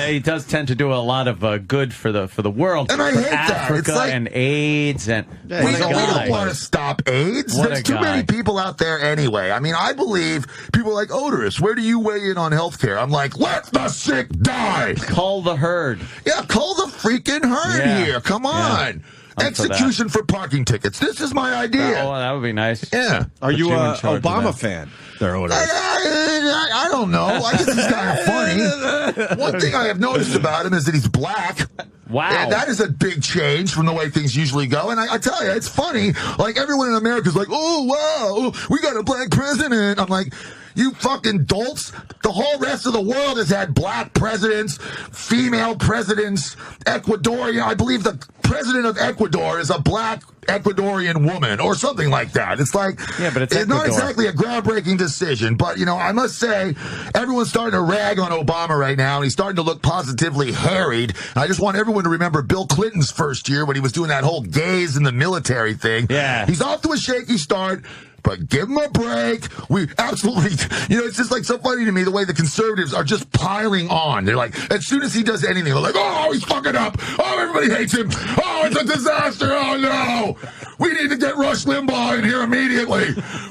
He does tend to do a lot of good for the world, and I hate Africa that. It's like, and AIDS, and we don't want to stop AIDS. There's too many people out there anyway. I mean, I believe people are like, Oderus, where do you weigh in on healthcare? I'm like, let the sick die. Cull the herd. Yeah, cull the freaking herd here. Come on. Execution for parking tickets. This is my idea. Oh, that would be nice. Yeah. Are you an Obama fan? I don't know. I guess he's kind of funny. One thing I have noticed about him is that he's black. Wow. And that is a big change from the way things usually go. And I tell you, it's funny. Like, everyone in America is like, oh, wow, we got a black president. I'm like, you fucking dolts. The whole rest of the world has had black presidents, female presidents, Ecuadorian. I believe the president of Ecuador is a black Ecuadorian woman or something like that. It's like, yeah, but it's not exactly a groundbreaking decision. But, you know, I must say, everyone's starting to rag on Obama right now, and he's starting to look positively harried. And I just want everyone to remember Bill Clinton's first year when he was doing that whole gays in the military thing. Yeah. He's off to a shaky start. But give him a break. We absolutely, you know, it's just like so funny to me the way the conservatives are just piling on. They're like, as soon as he does anything, they're like, oh, he's fucking up. Oh, everybody hates him. Oh, it's a disaster. Oh, no. We need to get Rush Limbaugh in here immediately.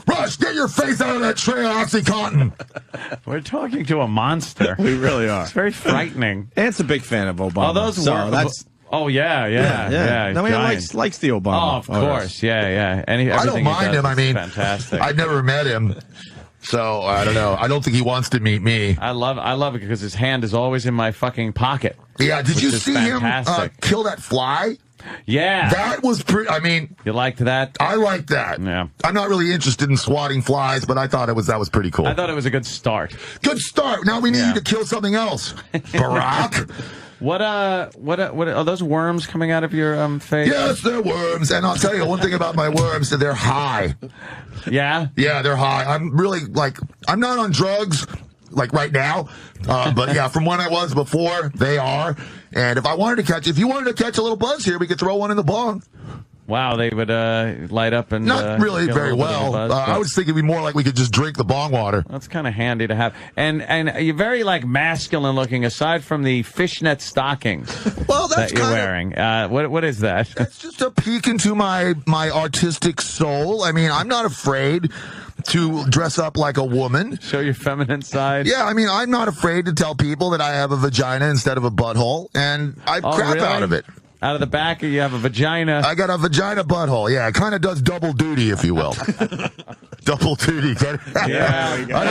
Rush, get your face out of that tray of OxyContin. We're talking to a monster. We really are. It's very frightening. Ant's a big fan of Obama. Oh, those so that's. Oh yeah. No, he likes the Obama. Oh, of course, yeah. I don't mind him. I mean, fantastic. I've never met him, so I don't know. I don't think he wants to meet me. I love it because his hand is always in my fucking pocket. Yeah, did you see him kill that fly? Yeah. That was pretty, I mean. You liked that? I liked that. Yeah. I'm not really interested in swatting flies, but I thought that was pretty cool. I thought it was a good start. Good start. Now we need you to kill something else. Barack. What are those worms coming out of your face? Yes, they're worms. And I'll tell you one thing about my worms, they're high. Yeah? Yeah, they're high. I'm really, I'm not on drugs, right now. But yeah, from when I was before, they are. And if you wanted to catch a little buzz here, we could throw one in the bong. Wow, they would light up and not really very well. Buzz, I was thinking it'd be more like we could just drink the bong water. That's kind of handy to have. And you're very masculine looking. Aside from the fishnet stockings, that's that you're wearing. What is that? That's just a peek into my artistic soul. I mean, I'm not afraid to dress up like a woman. Show your feminine side. Yeah, I mean, I'm not afraid to tell people that I have a vagina instead of a butthole, and I crap out of it. Out of the back, you have a vagina. I got a vagina butthole. Yeah, it kind of does double duty, if you will. Double duty. Yeah. I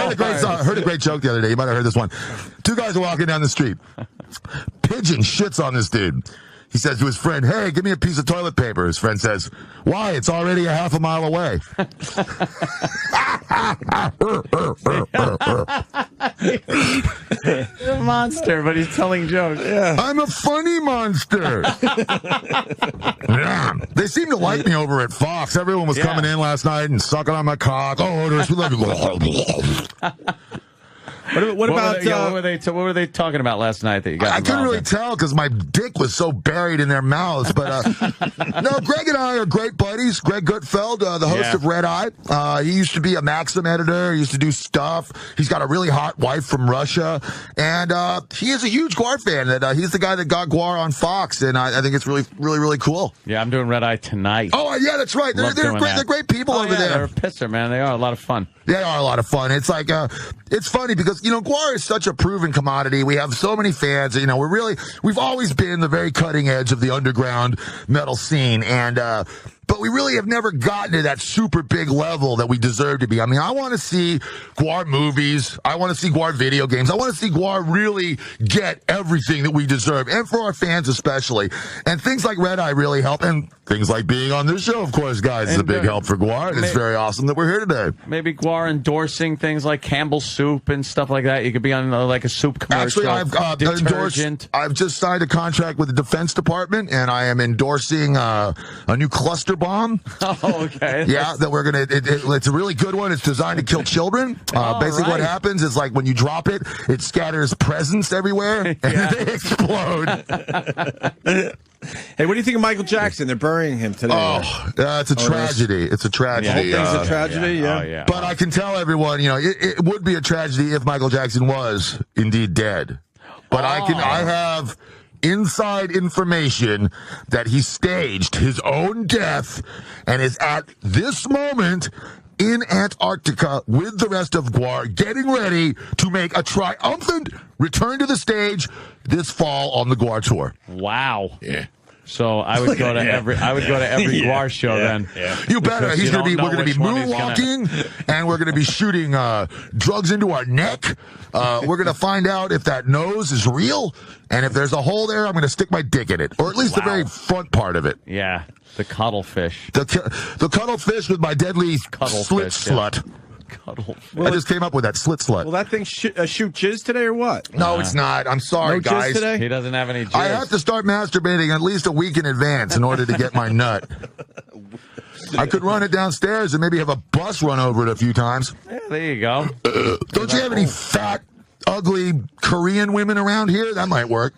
heard a great joke the other day. You might have heard this one. Two guys are walking down the street. Pigeon shits on this dude. He says to his friend, hey, give me a piece of toilet paper. His friend says, why? It's already a half a mile away. He's a monster, but he's telling jokes. Yeah. I'm a funny monster. Yeah. They seem to like me over at Fox. Everyone was coming in last night and sucking on my cock. Oh, Oderus, we love you. What were they talking about last night that you got? I couldn't really tell because my dick was so buried in their mouths. But no, Greg and I are great buddies. Greg Gutfeld, the host of Red Eye. He used to be a Maxim editor. He used to do stuff. He's got a really hot wife from Russia, and he is a huge GWAR fan. That he's the guy that got GWAR on Fox, and I think it's really, really, really cool. Yeah, I'm doing Red Eye tonight. Oh yeah, that's right. They're great. They're great people over there. They're a pisser, man. They are a lot of fun. They are a lot of fun. It's it's funny because, GWAR is such a proven commodity. We have so many fans. We've always been the very cutting edge of the underground metal scene. And, but we really have never gotten to that super big level that we deserve to be. I mean, I want to see GWAR movies. I want to see GWAR video games. I want to see GWAR really get everything that we deserve, and for our fans especially. And things like Red Eye really help. And things like being on this show, of course, guys, is a big help for GWAR. It's very awesome that we're here today. Maybe GWAR endorsing things like Campbell's Soup and stuff like that. You could be on a soup commercial. Actually, I've just signed a contract with the Defense Department, and I am endorsing a new cluster bomb. Oh, okay. Yeah, that we're gonna. It's a really good one. It's designed to kill children. Basically, what happens is when you drop it, it scatters presents everywhere, and they explode. Hey, what do you think of Michael Jackson? They're burying him today. Oh, it's a tragedy. It's a tragedy. The whole thing's a tragedy, yeah. Oh, yeah. But I can tell everyone, it would be a tragedy if Michael Jackson was indeed dead. But I have inside information that he staged his own death and is at this moment in Antarctica with the rest of GWAR, getting ready to make a triumphant return to the stage this fall on the GWAR tour. Wow. Yeah. So I would go to every GWAR show then. Yeah. You better. Because We're going to be moonwalking, and we're going to be shooting drugs into our neck. We're going to find out if that nose is real, and if there's a hole there, I'm going to stick my dick in it, or at least the very front part of it. Yeah, the cuttlefish. The cuttlefish with my deadly slit slut. I just came up with that slit slut. Will that thing shoot jizz today or what? No, it's not. I'm sorry, no guys. Jizz today? He doesn't have any jizz. I have to start masturbating at least a week in advance in order to get my nut. I could run it downstairs and maybe have a bus run over it a few times. Yeah, there you go. Don't you have any fat, ugly Korean women around here? That might work.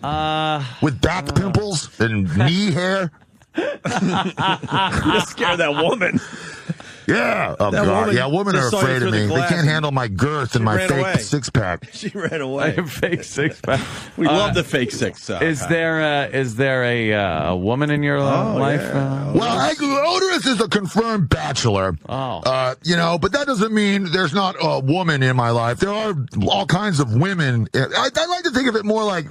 With back pimples and knee hair. You're scared of that woman. Yeah. Oh, God. Yeah, women are afraid of me. They can't handle my girth and my fake six-pack. She ran away. Fake six-pack. We love the fake six. Is there a woman in your life? Yeah. Well, Oderus is a confirmed bachelor. Oh. But that doesn't mean there's not a woman in my life. There are all kinds of women. I like to think of it more like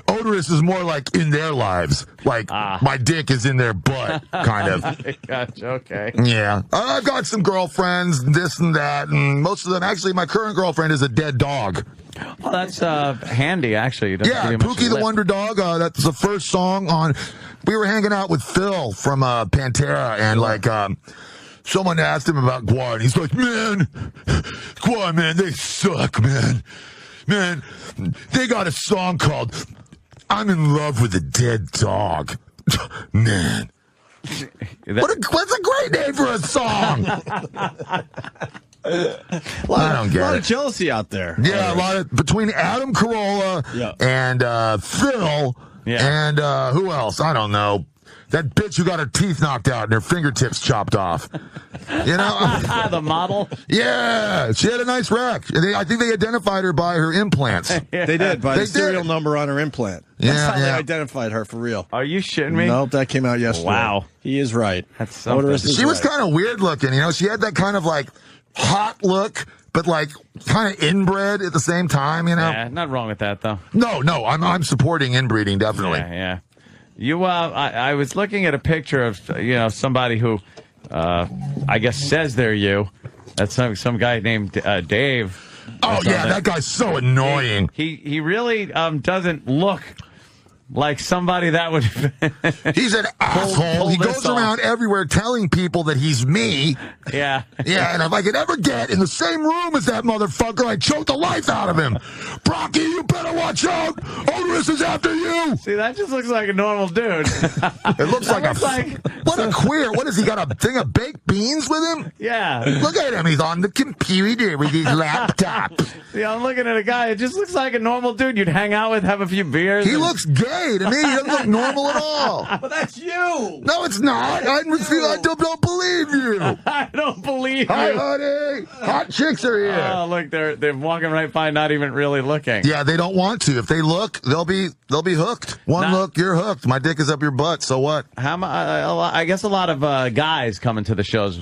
Oderus is more like in their lives. Like my dick is in their butt, kind of. Gotcha, okay. Yeah. I've got some girlfriends, this and that, and most of them, actually, my current girlfriend is a dead dog. Well, that's handy, actually. Yeah, Pookie the Wonder Dog, that's the first song on... We were hanging out with Phil from Pantera, and, someone asked him about GWAR, and he's like, man, GWAR, man, they suck, man. Man, they got a song called I'm in Love with a Dead Dog. Man. What's a great name for a song? I don't get it. A lot of jealousy out there. Yeah, a lot of between Adam Carolla and Phil and who else? I don't know. That bitch who got her teeth knocked out and her fingertips chopped off. You know? The model? Yeah. She had a nice wreck. I think they identified her by her implants. They did, by the serial number on her implant. That's how they identified her for real. Are you shitting me? Nope, that came out yesterday. Wow. He is right. That's something. She was kind of weird looking. She had that kind of like hot look, but like kind of inbred at the same time, Yeah, not wrong with that, though. No, I'm supporting inbreeding, definitely. Yeah. I was looking at a picture of somebody who I guess says they're you. That's some guy named Dave. Oh yeah, that guy's so annoying. He really doesn't look like somebody that would. He's an asshole. He goes around everywhere telling people that he's me. Yeah. Yeah, and if I could ever get in the same room as that motherfucker, I'd choke the life out of him. Brocky, you better watch out. Oderus is after you. See, that just looks like a normal dude. It looks like what a queer. What has he got, a thing of baked beans with him? Yeah. Look at him. He's on the computer with his laptop. See, I'm looking at a guy. It just looks like a normal dude you'd hang out with, have a few beers. He looks gay to me. He doesn't look normal at all. But that's you. No, it's not. I don't believe you. I don't believe you. Hi, honey. Hot chicks are here. Oh, look, they're walking right by, not even really looking. Yeah, they don't want to. If they look, they'll be hooked. One look, you're hooked. My dick is up your butt. So what? I guess a lot of guys coming to the shows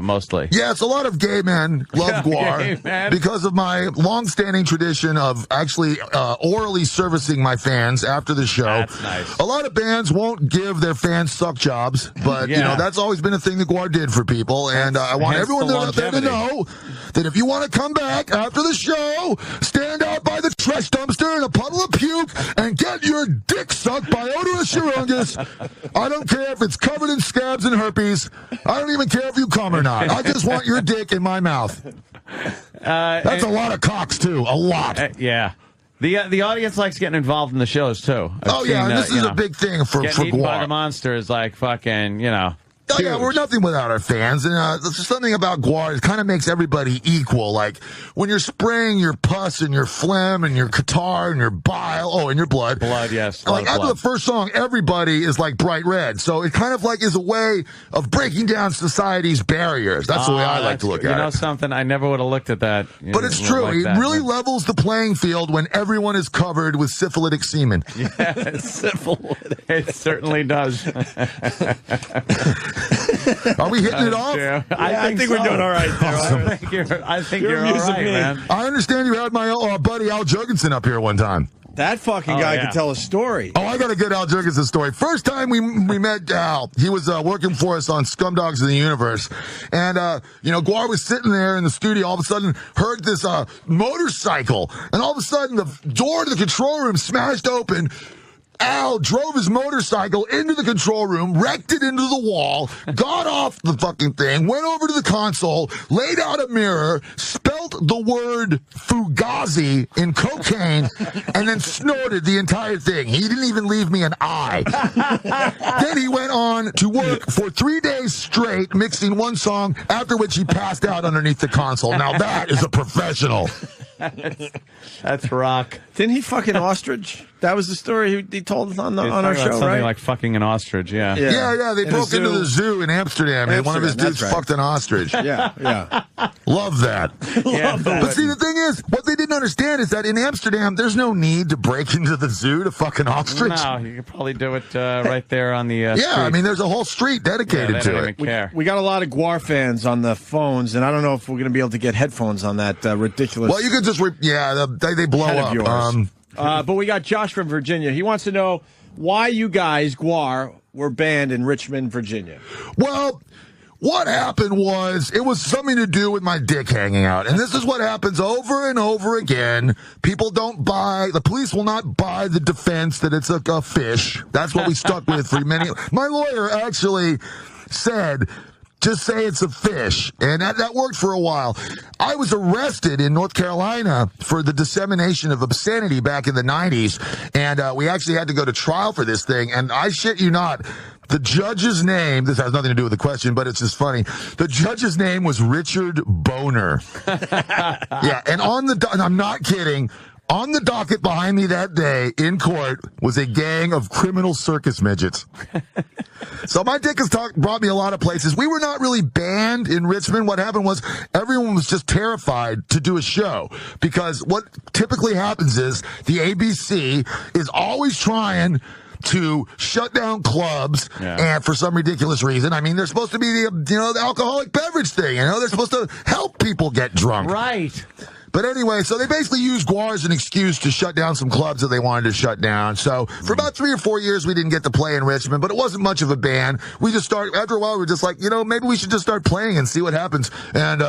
mostly. Yeah, it's a lot of gay men love GWAR because of my long-standing tradition of actually orally servicing my fans after the show. That's nice. A lot of bands won't give their fans suck jobs, but that's always been a thing that GWAR did for people, and I want everyone out there to know that if you want to come back after the show, stand out by the trash dumpster in a puddle of puke and get your dick sucked by Oderus Urungus. I don't care if it's covered in scabs and herpes. I don't even care if you come or not. I just want your dick in my mouth. That's a lot of cocks, too. A lot. Yeah. The audience likes getting involved in the shows, too. This is a big thing for eaten by the GWAR. monster is like fucking, Oh, yeah, we're nothing without our fans, and there's just something about GWAR. It kind of makes everybody equal. Like when you're spraying your pus and your phlegm and your catarrh and your bile, and your blood. Blood, yes. Like after the first song, everybody is like bright red. So it kind of like is a way of breaking down society's barriers. That's the way I like to look at it. You know something? I never would have looked at that. But it's true. It really levels the playing field when everyone is covered with syphilitic semen. Yeah, syphilitic. It certainly does. Are we hitting it off? I think we're doing all right. Awesome. I think you're all right, man. I understand you had my buddy Al Jurgensen up here one time. That fucking guy can tell a story. Oh, I got a good Al Jurgensen story. First time we met Al, he was working for us on Scumdogs of the Universe. And, GWAR was sitting there in the studio, all of a sudden heard this motorcycle. And all of a sudden, the door to the control room smashed open. Al drove his motorcycle into the control room, wrecked it into the wall, got off the fucking thing, went over to the console, laid out a mirror, spelt the word Fugazi in cocaine, and then snorted the entire thing. He didn't even leave me an eye. Then he went on to work for 3 days straight, mixing one song, after which he passed out underneath the console. Now that is a professional. That's rock. Didn't he fucking ostrich? That was the story he told us on our show, something right? like fucking an ostrich, yeah. Yeah, they broke into the zoo in Amsterdam, and one of his dudes fucked an ostrich. Yeah. Love that. But see, the thing is, what they didn't understand is that in Amsterdam, there's no need to break into the zoo to fuck an ostrich. No, you could probably do it right there on the Yeah, street. I mean, there's a whole street dedicated to it. Care. We got a lot of GWAR fans on the phones, and I don't know if we're going to be able to get headphones on that ridiculous. Well, you could just, they blow head of up. yours. But we got Josh from Virginia. He wants to know why you guys, GWAR, were banned in Richmond, Virginia. Well, what happened was it was something to do with my dick hanging out. And this is what happens over and over again. People don't buy, the police will not buy the defense that it's a fish. That's what we stuck with for many. My lawyer actually said, just say it's a fish. And that worked for a while. I was arrested in North Carolina for the dissemination of obscenity back in the 90s. And we actually had to go to trial for this thing. And I shit you not, the judge's name, this has nothing to do with the question, but it's just funny. The judge's name was Richard Boner. Yeah, and and I'm not kidding, on the docket behind me that day in court was a gang of criminal circus midgets. So my dick has brought me a lot of places. We were not really banned in Richmond. What happened was everyone was just terrified to do a show because what typically happens is the ABC is always trying to shut down clubs and for some ridiculous reason. I mean, they're supposed to be the alcoholic beverage thing. They're supposed to help people get drunk. Right. But anyway, so they basically used GWAR as an excuse to shut down some clubs that they wanted to shut down. So for about 3 or 4 years, we didn't get to play in Richmond, but it wasn't much of a ban. We just after a while, we were just like, maybe we should just start playing and see what happens. And,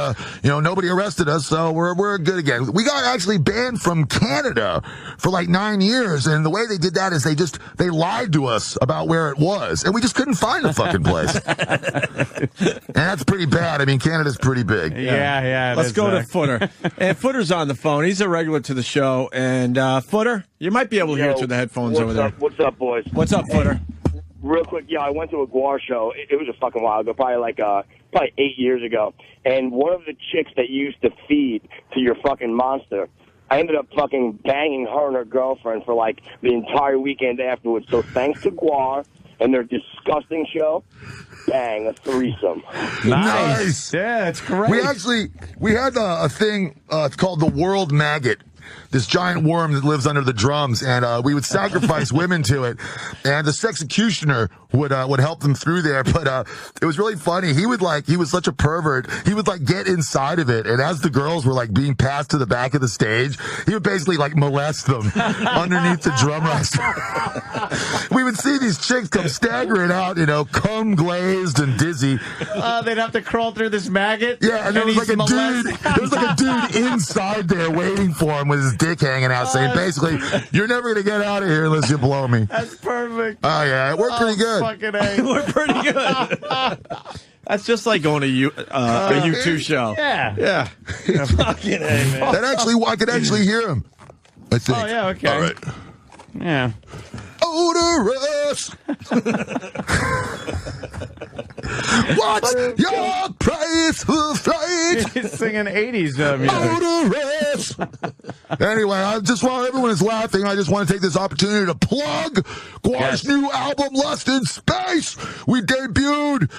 nobody arrested us, so we're good again. We got actually banned from Canada for like 9 years. And the way they did that is they lied to us about where it was. And we just couldn't find the fucking place. And that's pretty bad. I mean, Canada's pretty big. Yeah. Let's go to Footer. And Footer's on the phone. He's a regular to the show. And Footer, you might be able to hear through the headphones over there. What's up, boys? What's up, Footer? Real quick, I went to a GWAR show. It was a fucking while ago, probably 8 years ago. And one of the chicks that you used to feed to your fucking monster, I ended up fucking banging her and her girlfriend for like the entire weekend afterwards. So thanks to GWAR and their disgusting show, bang, a threesome. Nice. Yeah, that's great. We had a thing, it's called the World Maggot. This giant worm that lives under the drums, and we would sacrifice women to it, and the sexecutioner would help them through there. But it was really funny. He was such a pervert. He would get inside of it, and as the girls were being passed to the back of the stage, he would basically molest them underneath the drum roster. We would see these chicks come staggering out, cum glazed and dizzy. They'd have to crawl through this maggot. Yeah, and there was a dude inside there waiting for him with his dick hanging out, saying basically, "You're never gonna get out of here unless you blow me." That's perfect. Oh yeah, it worked pretty good. Fucking A. We're pretty good. That's just like going to a U2 show. Yeah. Fucking A, man. I could actually hear him. I think. Oh yeah. Okay. All right. Yeah. Oderus! What's your price for flight? He's singing 80s music. Oderus! Anyway, while everyone is laughing, I just want to take this opportunity to plug GWAR's new album, Lust in Space. We debuted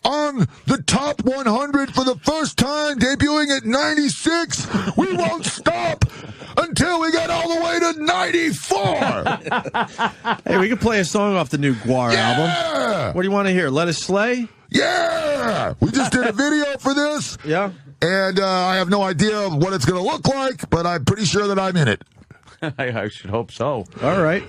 on the top 100 for the first time, debuting at 96. We won't stop until we get all the way to 94. Hey, we can play a song off the new GWAR album. What do you want to hear? Let Us Slay? Yeah! We just did a video for this. Yeah. And I have no idea what it's going to look like, but I'm pretty sure that I'm in it. I should hope so. All right.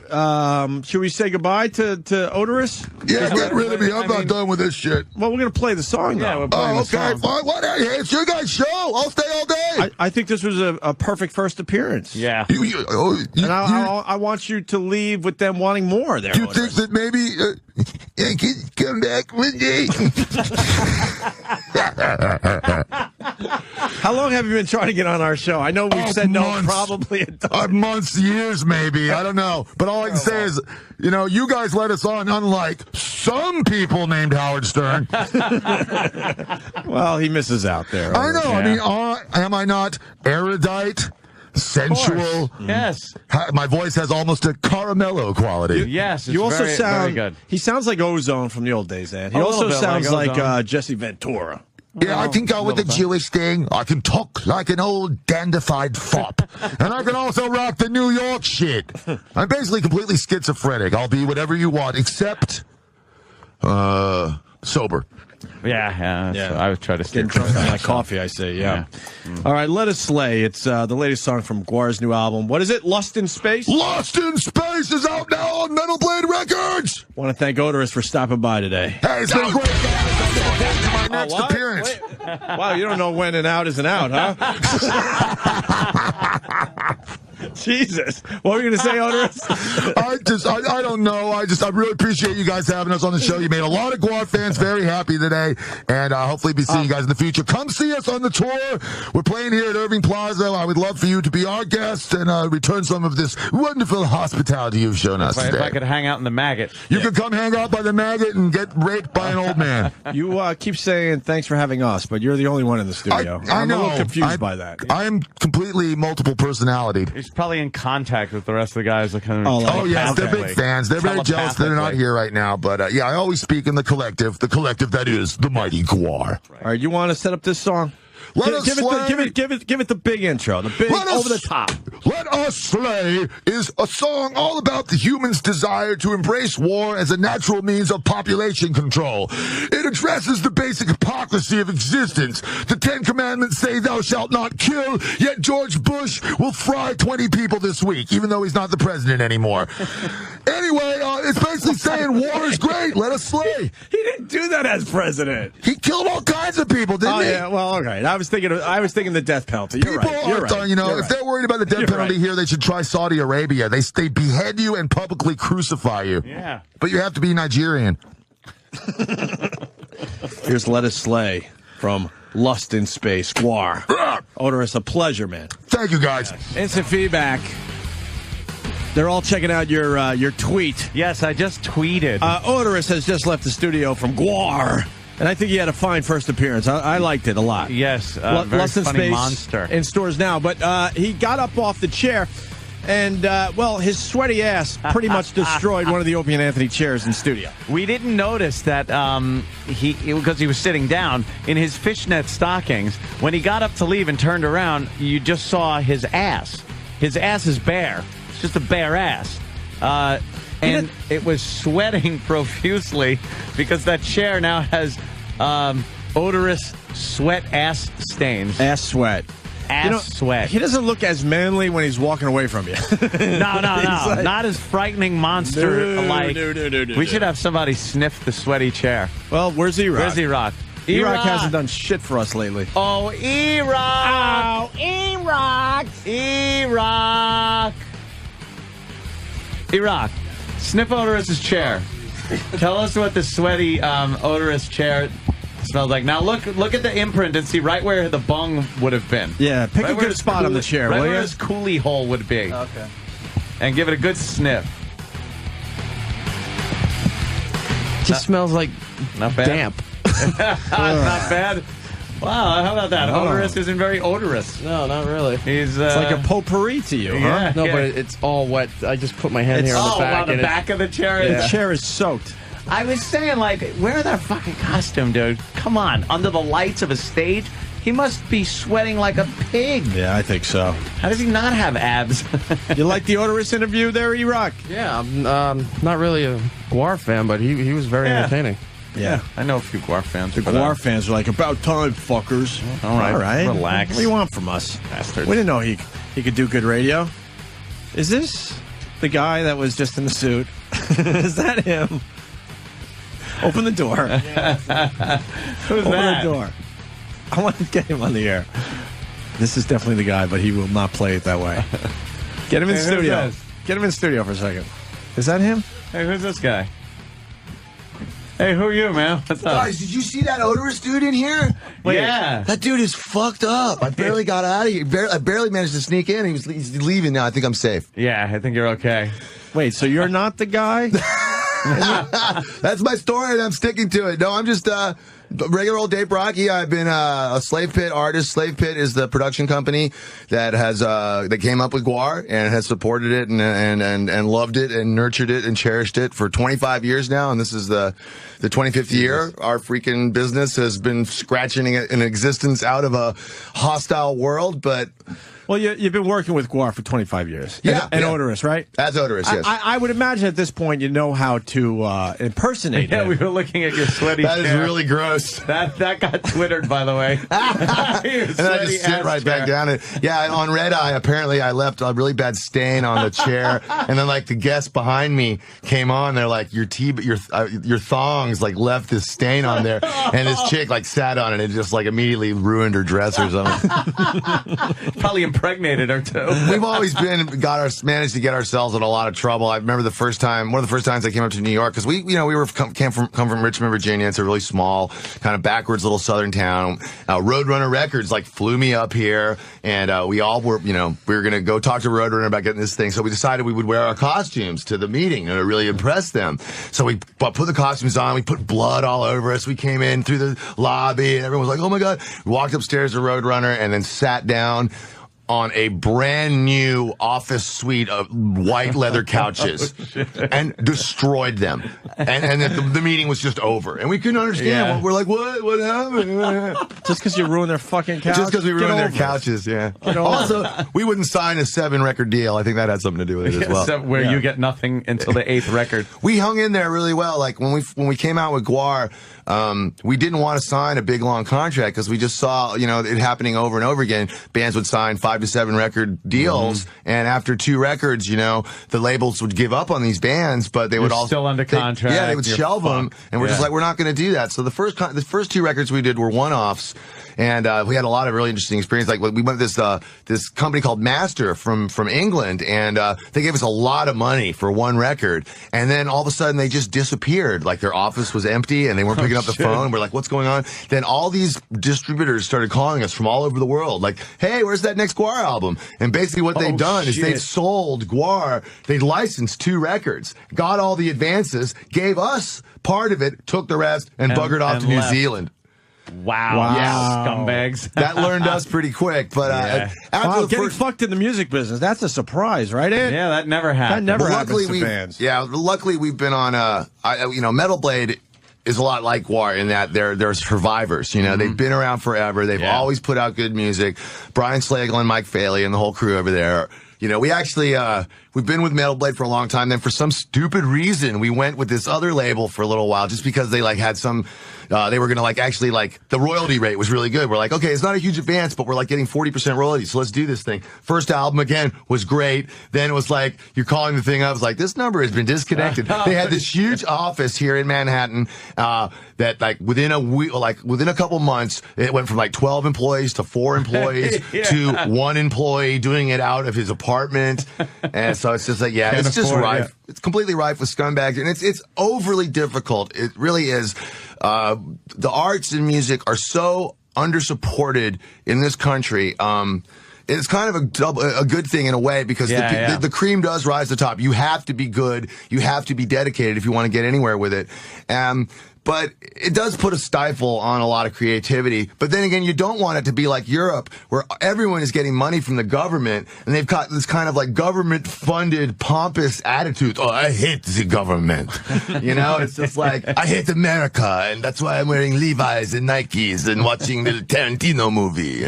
Should we say goodbye to Oderus? Yeah, get rid of me. I'm not done with this shit. Well, we're going to play the song, though. Yeah, we're playing the okay. song. Fine. What? Hey, it's your guys' show. I'll stay all day. I think this was a perfect first appearance. Yeah. And I want you to leave with them wanting more there. Do you think that maybe I can come back one day? How long have you been trying to get on our show? I know we've said months. no probably a dozen. Months, years, maybe. I don't know. But all I can say is, you guys let us on, unlike some people named Howard Stern. Well, he misses out there. I know. Yeah. I mean, am I not erudite? Sensual. Yes. My voice has almost a caramello quality. Yes. You also sound. very good. He sounds like Ozone from the old days, Ed. He A also little bit sounds like like Ozone. Jesse Ventura. Yeah, I can go with the Jewish thing. I can talk like an old dandified fop. And I can also rock the New York shit. I'm basically completely schizophrenic. I'll be whatever you want, except sober. Yeah. So I would try to stay Getting drunk clear on of my that. coffee, I say, yeah. All right, Let Us Slay. It's the latest song from GWAR's new album. What is it? Lust in Space? Lost in Space is out now on Metal Blade Records. Want to thank Oderus for stopping by today. Hey, it's been great, guys. I'm looking forward to my next what? appearance. Wow, you don't know when an out is an out, huh? Jesus. What were you going to say, Oderus? I don't know. I really appreciate you guys having us on the show. You made a lot of GWAR fans very happy today, and hopefully be seeing you guys in the future. Come see us on the tour. We're playing here at Irving Plaza. I would love for you to be our guest and return some of this wonderful hospitality you've shown us If today. I could hang out in the maggot. You could come hang out by the maggot and get raped by an old man. You keep saying thanks for having us, but you're the only one in the studio. I know. I'm a little confused by that. I'm completely multiple personality. He's probably in contact with the rest of the guys. Like, Oh, yes, they're big fans. They're very jealous that they're not here right now. But, I always speak in the collective that is the mighty GWAR. All right, you want to set up this song? Give it the big intro, the big over the top. Let Us Slay is a song all about the human's desire to embrace war as a natural means of population control. It addresses the basic hypocrisy of existence. The 10 Commandments say thou shalt not kill, yet George Bush will fry 20 people this week, even though he's not the president anymore. Anyway, it's basically saying war is great. Let us slay. He didn't do that as president. He killed all kinds of people, didn't he? Yeah, well, okay. I was thinking the death penalty. You're People right. You're aren't, right. if they're worried about the death penalty here, they should try Saudi Arabia. They behead you and publicly crucify you. Yeah. But you have to be Nigerian. Here's Let Us Slay from Lust in Space, GWAR. Oderus, a pleasure, man. Thank you, guys. Instant feedback. They're all checking out your tweet. Yes, I just tweeted. Oderus has just left the studio from GWAR. And I think he had a fine first appearance. I liked it a lot. Yes, very Lust in funny Space monster. in stores now. But he got up off the chair, and, his sweaty ass pretty much destroyed one of the Opie and Anthony chairs in studio. We didn't notice that because he was sitting down in his fishnet stockings. When he got up to leave and turned around, you just saw his ass. His ass is bare. It's just a bare ass. And it was sweating profusely because that chair now has odorous sweat ass stains. Ass sweat. Sweat. He doesn't look as manly when he's walking away from you. No. Like, not as frightening monster like. No. We should have somebody sniff the sweaty chair. Well, where's E-Rock? Where's E-Rock? E-Rock hasn't done shit for us lately. Oh, E-Rock! E-Rock! E-Rock! E-Rock, sniff Oderus' chair. Tell us what the sweaty Oderus chair smells like. Now look at the imprint and see right where the bung would have been. Yeah, pick right a good spot on the chair, right will where you? his coolie hole would be. Okay. And give it a good sniff. Just smells like Not bad. damp. Not bad. Wow, how about that? Oh. Oderus isn't very odorous. No, not really. He's It's like a potpourri to you, huh? yeah. No, but it's all wet. I just put my hand here on the back. the and back of the chair. Yeah. The chair is soaked. I was saying, like, wear that fucking costume, dude. Come on, under the lights of a stage, he must be sweating like a pig. Yeah, I think so. How does he not have abs? You like the Oderus interview there, E-Rock? Yeah, I'm not really a GWAR fan, but he was very entertaining. Yeah. I know a few GWAR fans. The GWAR fans are like, about time, fuckers. All right, All right. relax. What do you want from us? Bastards. We didn't know he could do good radio. Is this the guy that was just in the suit? Is that him? Open the door. Who's Open that? the door. I want to get him on the air. This is definitely the guy, but he will not play it that way. Get him in studio. Get him in studio for a second. Is that him? Hey, who's this guy? Hey, who are you, man? What's up? Guys, did you see that Oderus dude in here? Yeah. That dude is fucked up. I barely got out of here. I barely managed to sneak in. He's leaving now. I think I'm safe. Yeah, I think you're okay. Wait, so you're not the guy? That's my story, and I'm sticking to it. No, I'm just regular old Dave Brocky. I've been a Slave Pit artist. Slave Pit is the production company that has that came up with GWAR and has supported it and loved it and nurtured it and cherished it for 25 years now. And this is the 25th year. Our freaking business has been scratching an existence out of a hostile world, but. Well, you've been working with GWAR for 25 years. Yeah. And Oderus, right? That's Oderus, yes. I would imagine at this point you know how to impersonate him. We were looking at your sweaty That is chair. really gross. That got Twittered, by the way. And I just sit right back down. And yeah, on Red Eye, apparently I left a really bad stain on the chair. And then, like, the guests behind me came on. They're like, your thongs, like, left this stain on there. And this chick, like, sat on it and just, like, immediately ruined her dress or something. Probably impregnated her, too. We've always managed to get ourselves in a lot of trouble. I remember one of the first times I came up to New York, because we come from Richmond, Virginia. It's a really small, kind of backwards little southern town. Roadrunner Records, like, flew me up here, and we all were, we were going to go talk to Roadrunner about getting this thing. So we decided we would wear our costumes to the meeting, and it really impressed them. So we put the costumes on. We put blood all over us. We came in through the lobby, and everyone was like, oh, my God. We walked upstairs to Roadrunner and then sat down on a brand new office suite of white leather couches and destroyed them. And the meeting was just over. And we couldn't understand. Yeah. We're like, what happened? Just because you ruined their fucking couch? Just because we ruined their over it. couches, yeah. Also, we wouldn't sign a 7-record deal. I think that had something to do with it as well. So where you get nothing until the 8th record. We hung in there really well. Like when we came out with GWAR, we didn't want to sign a big long contract because we just saw, it happening over and over again. Bands would sign 5 to 7 record deals, and after 2 records, the labels would give up on these bands, but they would all still under contract. They would shelve them, and we're just like, we're not going to do that. So the first 2 records we did were one-offs. And we had a lot of really interesting experience. Like we went to this company called Master from England, and they gave us a lot of money for 1 record. And then all of a sudden they just disappeared. Like their office was empty, and they weren't picking up the phone. We're like, what's going on? Then all these distributors started calling us from all over the world. Like, hey, where's that next GWAR album? And basically what they've done is they've sold GWAR. They licensed 2 records, got all the advances, gave us part of it, took the rest, and buggered off to New Zealand. Wow. Yeah, scumbags. That learned us pretty quick. But after getting fucked in the music business, that's a surprise, right, Ed? Yeah, that never happened. That never happens to bands. Yeah, luckily we've been on, Metal Blade is a lot like GWAR in that they're survivors. They've been around forever. They've always put out good music. Brian Slagle and Mike Faley and the whole crew over there. We actually, we've been with Metal Blade for a long time. Then for some stupid reason, we went with this other label for a little while just because they had some, they were going to the royalty rate was really good. We're like, okay, it's not a huge advance, but we're getting 40% royalties. So let's do this thing. First album again was great. Then it was like, you're calling the thing up. It's like, this number has been disconnected. They had this huge office here in Manhattan, that within a week, within a couple months, it went from 12 employees to 4 employees to 1 employee doing it out of his apartment. And so it's just it's just rife. It's completely rife with scumbags, and it's overly difficult. It really is. The arts and music are so undersupported in this country. It's kind of a good thing in a way because the cream does rise to the top. You have to be good. You have to be dedicated if you want to get anywhere with it. But it does put a stifle on a lot of creativity. But then again, you don't want it to be like Europe, where everyone is getting money from the government, and they've got this kind of government-funded, pompous attitude. Oh, I hate the government. It's just I hate America, and that's why I'm wearing Levi's and Nikes and watching the Tarantino movie,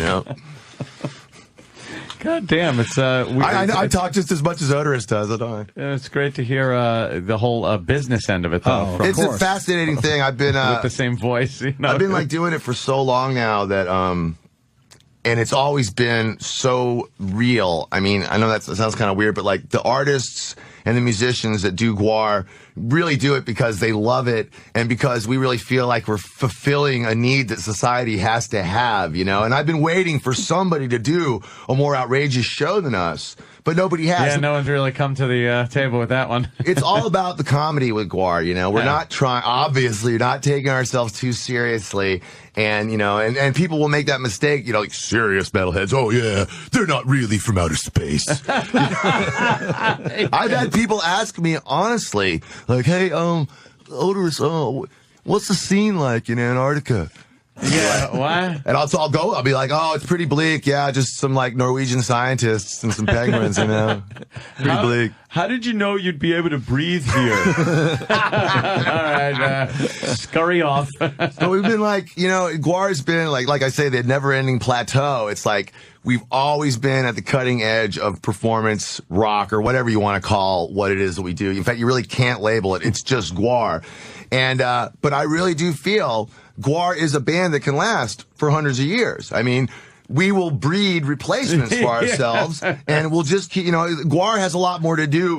God damn, it's I talk just as much as Oderus does, don't I? It's great to hear the whole business end of it, though. It's a fascinating thing. I've been with the same voice. I've been doing it for so long now that and it's always been so real. I mean, I know that sounds kind of weird, but like the artists and the musicians that do GWAR really do it because they love it and because we really feel like we're fulfilling a need that society has to have, you know? And I've been waiting for somebody to do a more outrageous show than us, but nobody has. Yeah, no one's really come to the table with that one. It's all about the comedy with GWAR, you know? We're not trying, obviously, not taking ourselves too seriously. And, you know, and people will make that mistake, you know, like serious metalheads. Oh, yeah, they're not really from outer space. I've had people ask me, honestly, like, hey, Oderus, what's the scene like in Antarctica? Yeah, what? And I'll be like, oh, it's pretty bleak. Yeah, just some like Norwegian scientists and some penguins, you know. Pretty bleak. How did you know you'd be able to breathe here? All right, scurry off. So we've been like, you know, GWAR's been like I say, the never-ending plateau. It's like we've always been at the cutting edge of performance rock or whatever you want to call what it is that we do. In fact, you really can't label it. It's just GWAR. And but I really do feel GWAR is a band that can last for hundreds of years. I mean, we will breed replacements for ourselves, and we'll just keep, you know, GWAR has a lot more to do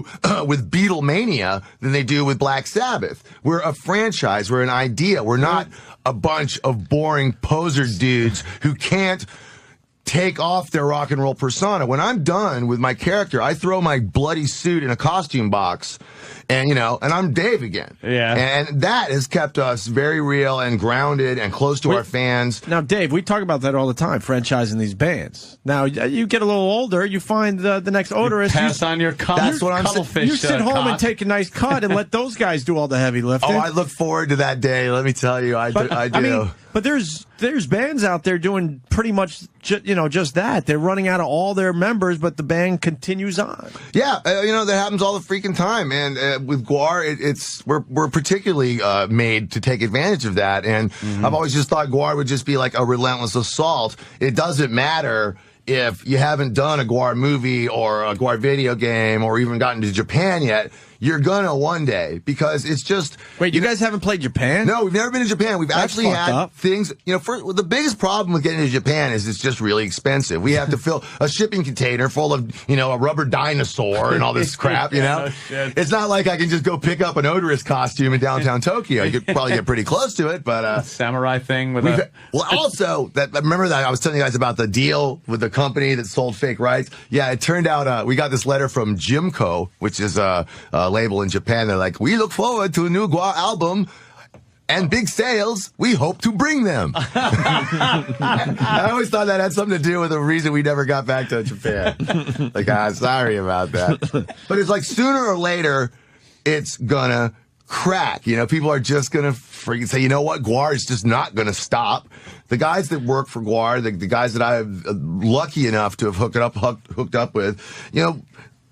with Beatlemania than they do with Black Sabbath. We're a franchise. We're an idea. We're not a bunch of boring poser dudes who can't take off their rock and roll persona. When I'm done with my character, I throw my bloody suit in a costume box and, you know, and I'm Dave again. Yeah. And that has kept us very real and grounded and close to our fans. Now, Dave, we talk about that all the time, franchising these bands. Now, you get a little older, you find the next Oderus. Pass on your That's what I'm saying. You sit home cock. and take a nice cut and let those guys do all the heavy lifting. Oh, I look forward to that day. Let me tell you, I do. I mean, but there's bands out there doing pretty much just that. They're running out of all their members, but the band continues on. Yeah, you know, that happens all the freaking time. And with GWAR, we're particularly made to take advantage of that. And I've always just thought GWAR would just be like a relentless assault. It doesn't matter if you haven't done a GWAR movie or a GWAR video game or even gotten to Japan yet. You're gonna one day, because it's just... Wait, you guys haven't played Japan? No, we've never been to Japan. We've actually had things... You know, the biggest problem with getting to Japan is it's just really expensive. We have to fill a shipping container full of, you know, a rubber dinosaur and all this crap, you know? It's not like I can just go pick up an Oderus costume in downtown Tokyo. You could probably get pretty close to it, but... samurai thing with Well, also, remember that I was telling you guys about the deal with the company that sold fake rights? Yeah, it turned out we got this letter from Jimco, which is a label in Japan. They're like, we look forward to a new GWAR album and big sales. We hope to bring them. I always thought that had something to do with the reason we never got back to Japan. Like, sorry about that. But it's like sooner or later, it's gonna crack. You know, people are just gonna freaking say, you know what, GWAR is just not gonna stop. The guys that work for GWAR, the guys that I'm lucky enough to have hooked up with, you know,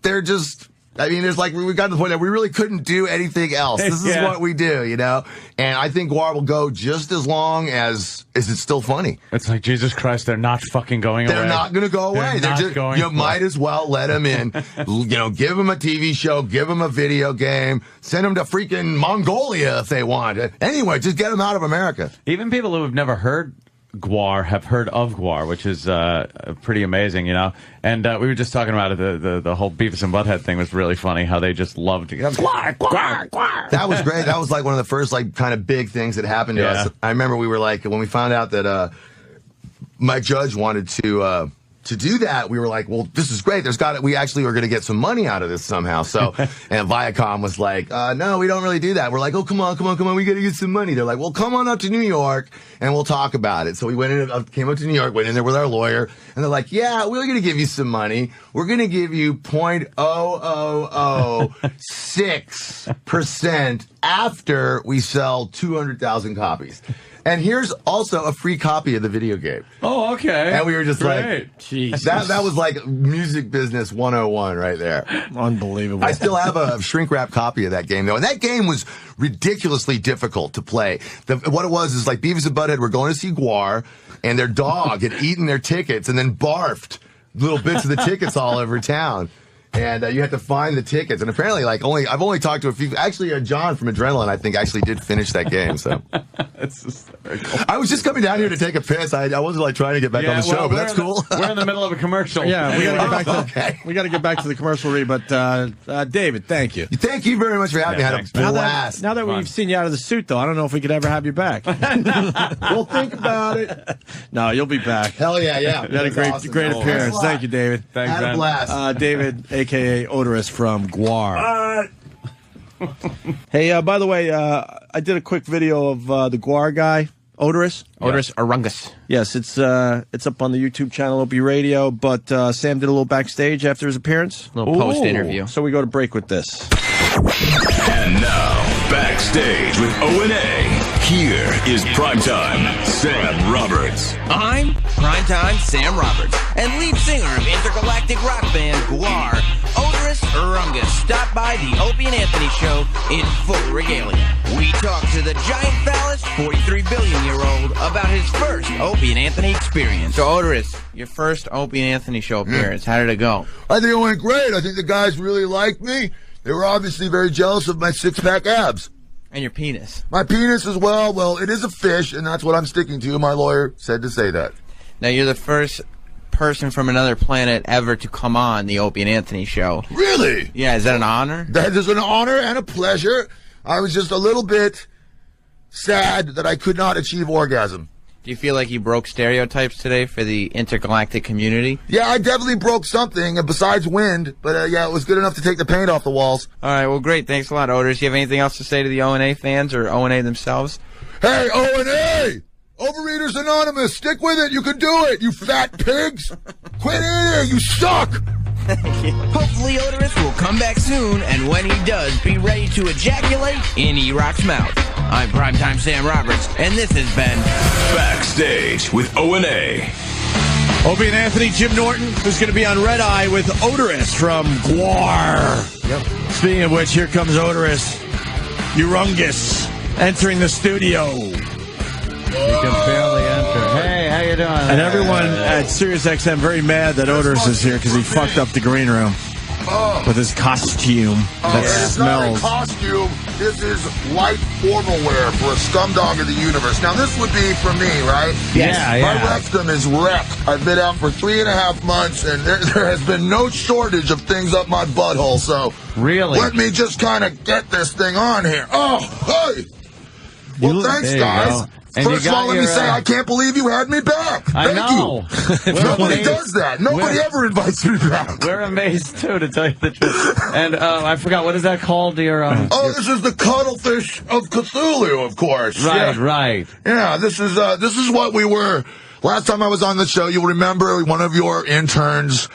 they're just... I mean, there's like, we got to the point that we really couldn't do anything else. This is what we do, you know? And I think GWAR will go just as long as it's still funny. It's like, Jesus Christ, they're not fucking going away. They're not going to go away. They're just, you might as well let them in. You know, give them a TV show, give them a video game, send them to freaking Mongolia if they want. Anyway, just get them out of America. Even people who have never heard GWAR have heard of GWAR, which is pretty amazing, you know. And we were just talking about it. The whole Beavis and Butthead thing was really funny. How they just loved GWAR, GWAR, GWAR. That was great. That was like one of the first like kind of big things that happened to us. I remember we were like, when we found out that Mike Judge wanted to do that, we were like, well, this is great. We actually were going to get some money out of this somehow. So, and Viacom was like, no, we don't really do that. We're like, oh, come on. We got to get some money. They're like, well, come on up to New York and we'll talk about it. So we came up to New York, went in there with our lawyer, and they're like, yeah, we're going to give you some money. We're going to give you 0.0006% after we sell 200,000 copies. And here's also a free copy of the video game. Oh, okay. And we were just like, Jesus. That was like music business 101 right there. Unbelievable. I still have a shrink wrap copy of that game, though. And that game was ridiculously difficult to play. What it was is like Beavis and Butthead were going to see GWAR, and their dog had eaten their tickets and then barfed little bits of the tickets all over town. And you had to find the tickets. And apparently, like, I've only talked to a few. Actually, John from Adrenaline, I think, actually did finish that game. So That's hysterical. I was just coming down here to take a piss. I wasn't like trying to get back on the show, but that's cool. We're in the middle of a commercial. Yeah, we got to get back to we got to get back to the commercial read. But David, thank you. Thank you very much for having me. I had a blast. Now that we've seen you out of the suit, though, I don't know if we could ever have you back. We'll think about it. No, you'll be back. Hell yeah, yeah. You had a great, awesome. great appearance. Thank you, David. Thanks, Had a blast. David, a.k.a. Oderus from GWAR. Hey, by the way, I did a quick video of the GWAR guy, Oderus. Oderus Urungus. Yes, it's up on the YouTube channel, Opie Radio, but Sam did a little backstage after his appearance. Little post-interview. So we go to break with this. And now, backstage with O&A. Here is Primetime Sam Roberts. I'm Primetime Sam Roberts, and lead singer of intergalactic rock band GWAR, Oderus Urungus, stopped by the Opie and Anthony show in full regalia. We talked to the giant phallus, 43 billion-year-old, about his first Opie and Anthony experience. So, Oderus, your first Opie and Anthony show appearance, how did it go? I think it went great. I think the guys really liked me. They were obviously very jealous of my six-pack abs. And your penis. My penis as well. Well, it is a fish, and that's what I'm sticking to. My lawyer said to say that. Now, you're the first person from another planet ever to come on the Opie and Anthony show. Really? Yeah, is that an honor? That is an honor and a pleasure. I was just a little bit sad that I could not achieve orgasm. Do you feel like you broke stereotypes today for the intergalactic community? Yeah, I definitely broke something besides wind, but yeah, it was good enough to take the paint off the walls. All right, well, great. Thanks a lot, Oderus. Do you have anything else to say to the O&A fans or O&A themselves? Hey, O&A! Overeaters Anonymous, stick with it. You can do it, you fat pigs. Quit eating, you suck. Hopefully, Oderus will come back soon, and when he does, be ready to ejaculate in E-Rock's mouth. I'm Primetime Sam Roberts, and this has been Backstage with O&A. Opie and Anthony, Jim Norton, who's going to be on Red Eye with Oderus from GWAR. Yep. Speaking of which, here comes Oderus Urungus entering the studio. You can barely enter. Hey, how you doing? And everyone at SiriusXM very mad that Oderus is here because he fucked up the green room with his costume that It's smells. not a costume. This is light formal wear for a scumdog of the universe. Now, this would be for me, right? Yes. My rectum is wrecked. I've been out for 3.5 months, and there has been no shortage of things up my butthole. So, really, let me just kind of get this thing on here. Oh, hey. Well, thanks, guys. First of all, let me say, I can't believe you had me back. Thank you. Nobody does that. Nobody ever invites me back. We're amazed, too, to tell you the truth. And I forgot, what is that called? This is the cuttlefish of Cthulhu, of course. Right, right. Yeah, this is what we were. Last time I was on the show, you'll remember one of your interns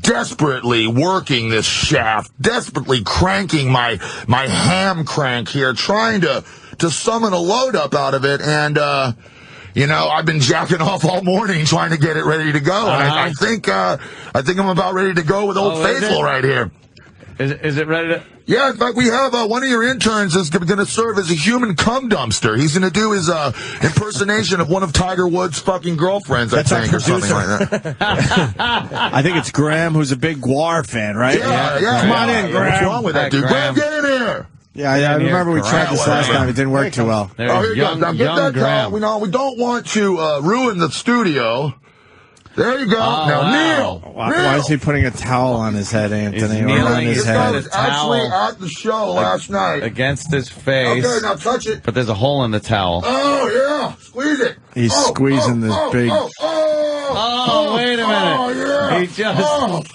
desperately working this shaft, desperately cranking my ham crank here, trying to summon a load up out of it, and I've been jacking off all morning trying to get it ready to go. And I think I'm about ready to go with Old Faithful right here. Is it ready to? Yeah, in fact, we have one of your interns is going to serve as a human cum dumpster. He's going to do his impersonation of one of Tiger Woods' fucking girlfriends, I think, or something like that. I think it's Graham, who's a big GWAR fan, right? Yeah. Come on in, Graham. What's wrong with that dude? Graham, get in here. Yeah, I remember we tried this last time. It didn't work too well. Here you go. Now get that towel. We don't want to ruin the studio. There you go. Now kneel. Why is he putting a towel on his head, Anthony? He's kneeling. On his This head? guy was actually at the show last night. Against his face. Okay, now touch it. But there's a hole in the towel. Oh, yeah. Squeeze it. He's squeezing this big... Oh, wait a minute. Oh, yeah. He just...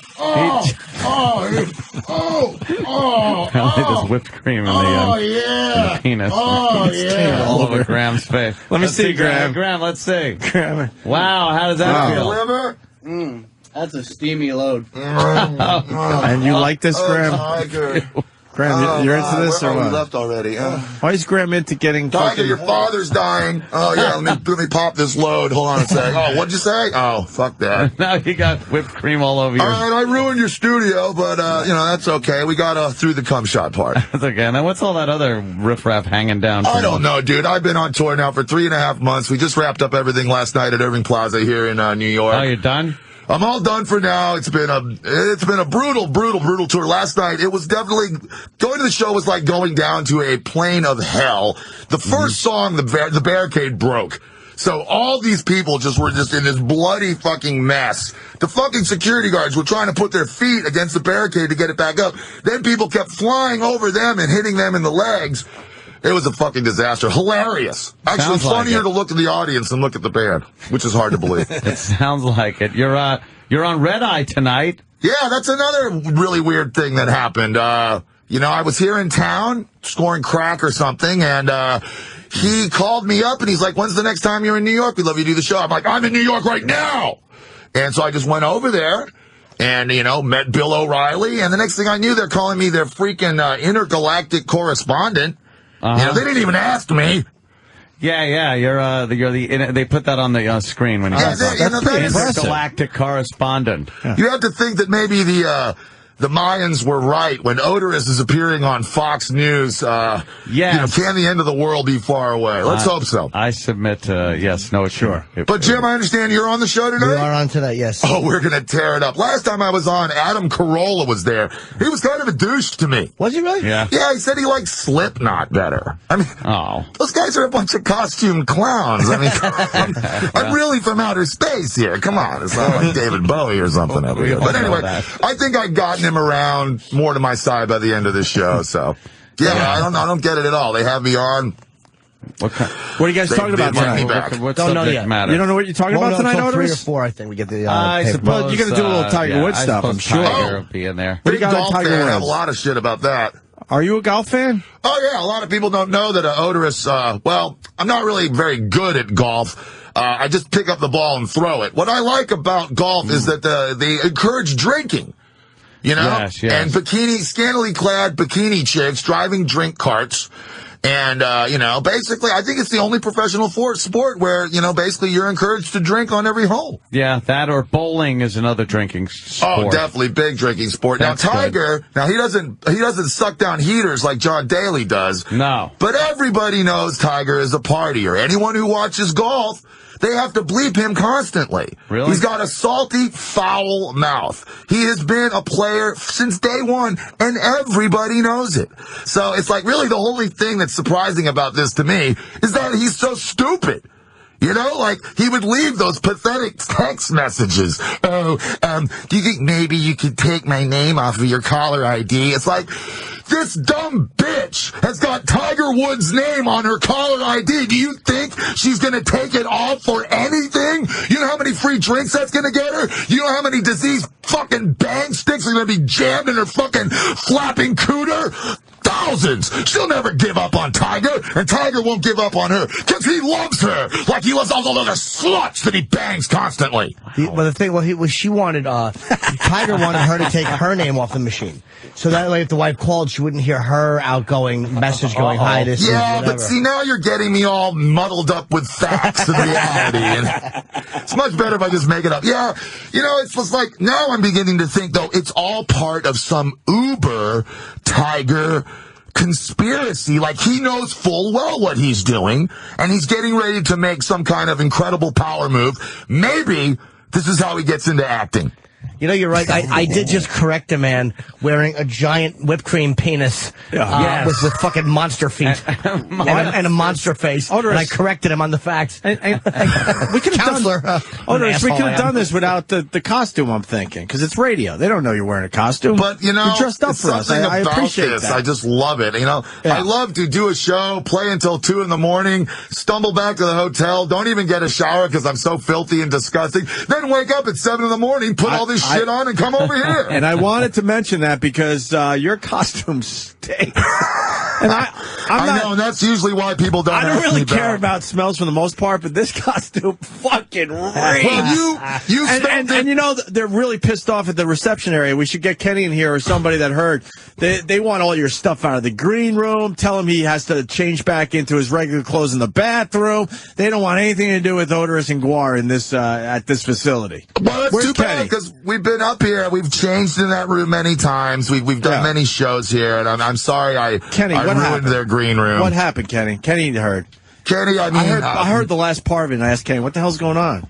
Apparently there's whipped cream in the penis. All over Graham's face. Let me see, Graham. Graham, let's see. Wow, how does that feel? Liver? That's a steamy load. And you like this, Graham? Tiger. Graham, you're into this or We what? left already. Why is Graham into getting Tiger, fucking... your father's dying. Oh, yeah, let me pop this load. Hold on a sec. Oh, what'd you say? Oh, fuck that. Now you got whipped cream all over your... All right, I ruined your studio, but, that's okay. We got through the cum shot part. That's okay. Now, what's all that other riffraff hanging down? I don't know, dude. I've been on tour now for 3.5 months. We just wrapped up everything last night at Irving Plaza here in New York. Oh, you're done? I'm all done for now. It's been a brutal tour. Last night, it was definitely going to the show was like going down to a plane of hell. The first song, the barricade broke. So all these people were just in this bloody fucking mess. The fucking security guards were trying to put their feet against the barricade to get it back up. Then people kept flying over them and hitting them in the legs. It was a fucking disaster. Hilarious. Actually, Sounds like funnier it. to look at the audience than look at the band, which is hard to believe. It sounds like it. You're on Red Eye tonight. Yeah, that's another really weird thing that happened. I was here in town scoring crack or something, and he called me up, and he's like, when's the next time you're in New York? We'd love you to do the show. I'm like, I'm in New York right now. And so I just went over there and, met Bill O'Reilly. And the next thing I knew, they're calling me their freaking intergalactic correspondent. They didn't even ask me. Yeah. You're they put that on the screen when you that's pretty impressive. Galactic correspondent. You have to think that maybe the Mayans were right when Oderus is appearing on Fox News. Can the end of the world be far away? Let's hope so. I submit yes, no, sure. But Jim, I understand you're on the show today? We are on tonight, yes. Oh, we're going to tear it up. Last time I was on, Adam Carolla was there. He was kind of a douche to me. Was he really? Yeah. Yeah, he said he liked Slipknot better. I mean, those guys are a bunch of costume clowns. I mean, I'm really from outer space here. Come on. It's not like David Bowie or something over here. But anyway, I think I've gotten him around more to my side by the end of this show. So, I don't get it at all. They have me on. What are you guys talking about tonight? What subject matter? You don't know what you're talking about tonight, Oderus? 3 or 4, I think we get the. I suppose you're going to do a little Tiger Woods stuff. I'm sure. Tiger will be in there. What do you got on Tiger Woods? I have Woods? a lot of shit about that. Are you a golf fan? Oh yeah, a lot of people don't know that Oderus. I'm not really very good at golf. I just pick up the ball and throw it. What I like about golf is that they encourage drinking. Yes. And scantily clad bikini chicks driving drink carts. And, basically, I think it's the only professional sport where, basically you're encouraged to drink on every hole. Yeah, that or bowling is another drinking sport. Oh, definitely big drinking sport. That's now, Tiger, he doesn't suck down heaters like John Daly does. No. But everybody knows Tiger is a partier. Anyone who watches golf, they have to bleep him constantly. Really? He's got a salty, foul mouth. He has been a player since day one, and everybody knows it. So it's like really the only thing that's surprising about this to me is that he's so stupid. He would leave those pathetic text messages. Oh, do you think maybe you could take my name off of your caller ID? It's like, this dumb bitch has got Tiger Woods' name on her caller ID. Do you think she's going to take it off for anything? You know how many free drinks that's going to get her? You know how many diseased fucking bang sticks are going to be jammed in her fucking flapping cooter? Thousands. She'll never give up on Tiger, and Tiger won't give up on her because he loves her like he loves all those other sluts that he bangs constantly. She wanted, Tiger wanted her to take her name off the machine. So that way if the wife called, she wouldn't hear her outgoing message going, hi, this is whatever. But see, now you're getting me all muddled up with facts and reality. And it's much better if I just make it up. Yeah, it's just like, now I'm beginning to think, though, it's all part of some Uber Tiger conspiracy. Like, he knows full well what he's doing, and he's getting ready to make some kind of incredible power move. Maybe this is how he gets into acting. You're right. I did just correct a man wearing a giant whipped cream penis with fucking monster feet and a monster face. Oderus. And I corrected him on the facts. We could have done this without the costume, I'm thinking, because it's radio. They don't know you're wearing a costume. But, you dressed up for us. I appreciate this. that. I just love it. I love to do a show, play until 2 a.m, stumble back to the hotel, don't even get a shower because I'm so filthy and disgusting, then wake up at 7 a.m, put all this shit on and come over here. And I wanted to mention that because your costumes stink. And I know, and that's usually why people don't. I don't really care about smells for the most part, but this costume fucking reeks. Well, you and they're really pissed off at the reception area. We should get Kenny in here or somebody that heard. They want all your stuff out of the green room. Tell him he has to change back into his regular clothes in the bathroom. They don't want anything to do with Oderus and GWAR in this at this facility. Well, that's too bad because we've been up here. We've changed in that room many times. We've done many shows here, and I'm sorry I ruined their green room. What happened, Kenny? Kenny heard. Kenny, I heard the last part of it, and I asked Kenny, what the hell's going on?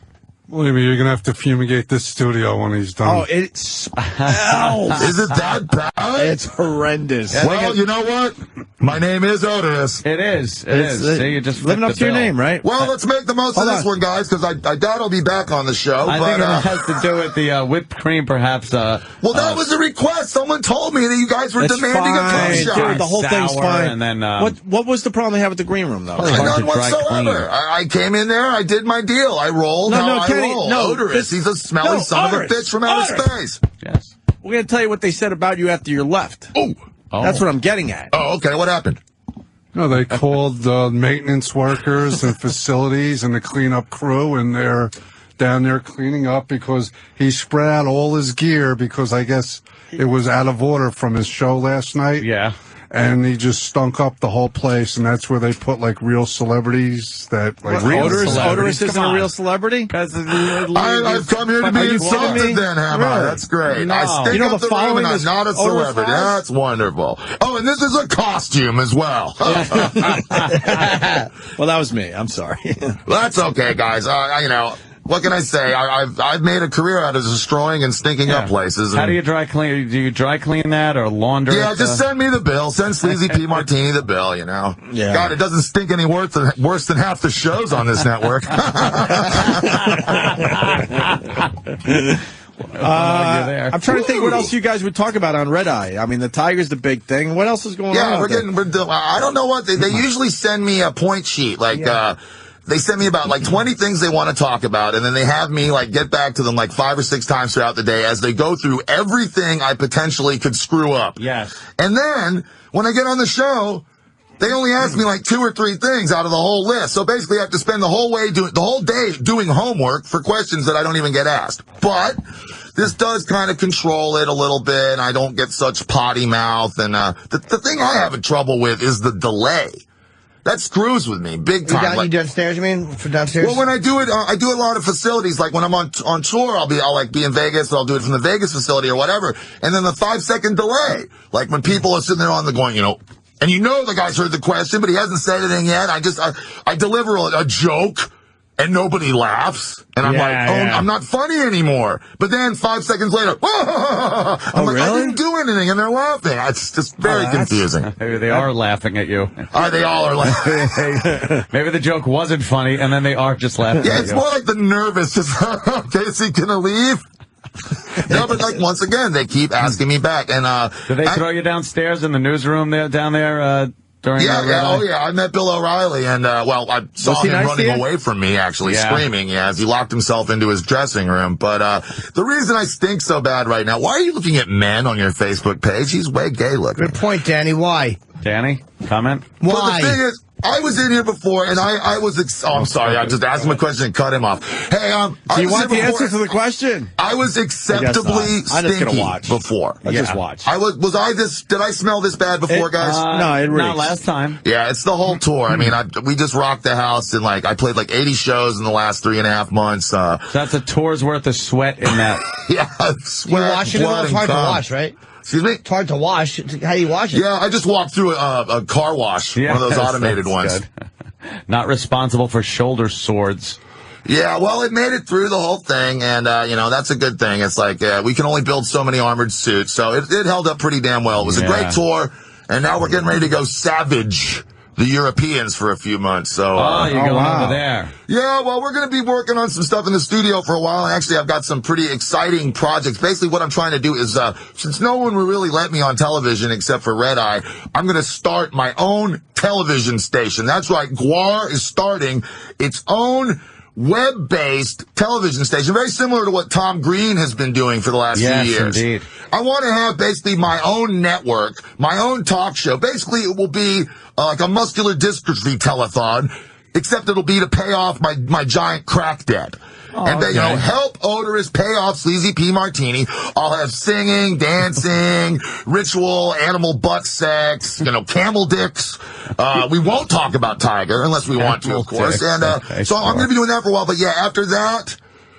What do you mean? You're going to have to fumigate this studio when he's done. Oh, it smells. Is it that bad? It's horrendous. Well, you know what? My name is Oderus. It is. It is. See, you just living up to your name, right? Well, let's make the most of this one, guys, because I doubt I'll be back on the show. I think it has to do with the whipped cream, perhaps. Well, that was a request. Someone told me that you guys were demanding a cup shot. Dude, the whole thing's fine. And then, what was the problem they had with the green room, though? None whatsoever. I came in there. I did my deal. I rolled how I roll. Oderus. He's a smelly son of a bitch from outer space. Yes. We're going to tell you what they said about you after you left. Oh. That's what I'm getting at. Oh, okay. What happened? No, they called maintenance workers and facilities and the cleanup crew, and they're down there cleaning up because he spread out all his gear because I guess it was out of order from his show last night. Yeah. And he just stunk up the whole place, and that's where they put like real celebrities that like Oderus isn't a real celebrity? I've come here to be insulted then, have I? That's great. No. I stink up the room and I'm not a celebrity. That's wonderful. Oh, and this is a costume as well. Well, that was me. I'm sorry. That's okay, guys. What can I say? I've made a career out of destroying and stinking up places. How do you dry clean? Do you dry clean that or launder? Yeah, just send me the bill. Send Sleazy P Martini the bill. Yeah. God, it doesn't stink any worse than half the shows on this network. I'm trying to think what else you guys would talk about on Red Eye. I mean, the Tiger's the big thing. What else is going on? I don't know what they usually send me a point sheet they send me about like 20 things they want to talk about, and then they have me like get back to them like 5 or 6 times throughout the day as they go through everything I potentially could screw up. Yes. And then when I get on the show, they only ask me like 2 or 3 things out of the whole list. So basically I have to spend the whole day doing homework for questions that I don't even get asked. But this does kind of control it a little bit, and I don't get such potty mouth. And the thing I have trouble with is the delay. That screws with me big time. You downstairs, you mean? For downstairs? Well, when I do it, I do a lot of facilities. Like when I'm on tour, I'll be in Vegas, I'll do it from the Vegas facility or whatever. And then the 5-second delay. Like when people are sitting there on the going, and the guy's heard the question, but he hasn't said anything yet. I deliver a joke. And nobody laughs. And I'm I'm not funny anymore. But then 5 seconds later, I'm like, I didn't do anything, and they're laughing. It's just very confusing. Maybe they are laughing at you. They all are laughing. Maybe the joke wasn't funny, and then they are just laughing at you. Yeah, it's more like the nervous. Okay, is he gonna leave? No, but like once again, they keep asking me back. And do they throw you downstairs in the newsroom down there? I met Bill O'Reilly, and I saw him running away from me, actually screaming, as he locked himself into his dressing room. But the reason I stink so bad right now, why are you looking at men on your Facebook page? He's way gay looking. Good point, Danny. Why? Danny, comment? Why? Well, the thing is, I was in here before, and I was. I'm sorry. I just asked him a question and cut him off. Hey, do you want the answer to the question? I was acceptably stinky before. I just watched. Did I smell this bad before, guys? No, it reeks. Not last time. Yeah, it's the whole tour. I mean, we just rocked the house, and I played 80 shows in the last 3.5 months. So that's a tour's worth of sweat in that. Sweat. You wash it? It's hard to wash, right? Excuse me? It's hard to wash. How do you wash it? Yeah, I just walked through a car wash, one of those automated ones. Good. Not responsible for shoulder swords. Yeah, well, it made it through the whole thing, and, that's a good thing. It's we can only build so many armored suits, so it held up pretty damn well. It was a great tour, and now we're getting ready to go savage the Europeans for a few months. So, you're going over there. Yeah, well, we're going to be working on some stuff in the studio for a while, and actually I've got some pretty exciting projects. Basically what I'm trying to do is, since no one will really let me on television except for Red Eye, I'm going to start my own television station. That's right, GWAR is starting its own web-based television station, very similar to what Tom Green has been doing for the last few years. Indeed. I want to have basically my own network, my own talk show. Basically, it will be like a muscular dystrophy telethon, except it'll be to pay off my giant crack debt. And help Oderus pay off Sleazy P Martini. I'll have singing, dancing, ritual, animal butt sex, camel dicks. We won't talk about Tiger unless we want to, of course. And so I'm going to be doing that for a while. But yeah, after that,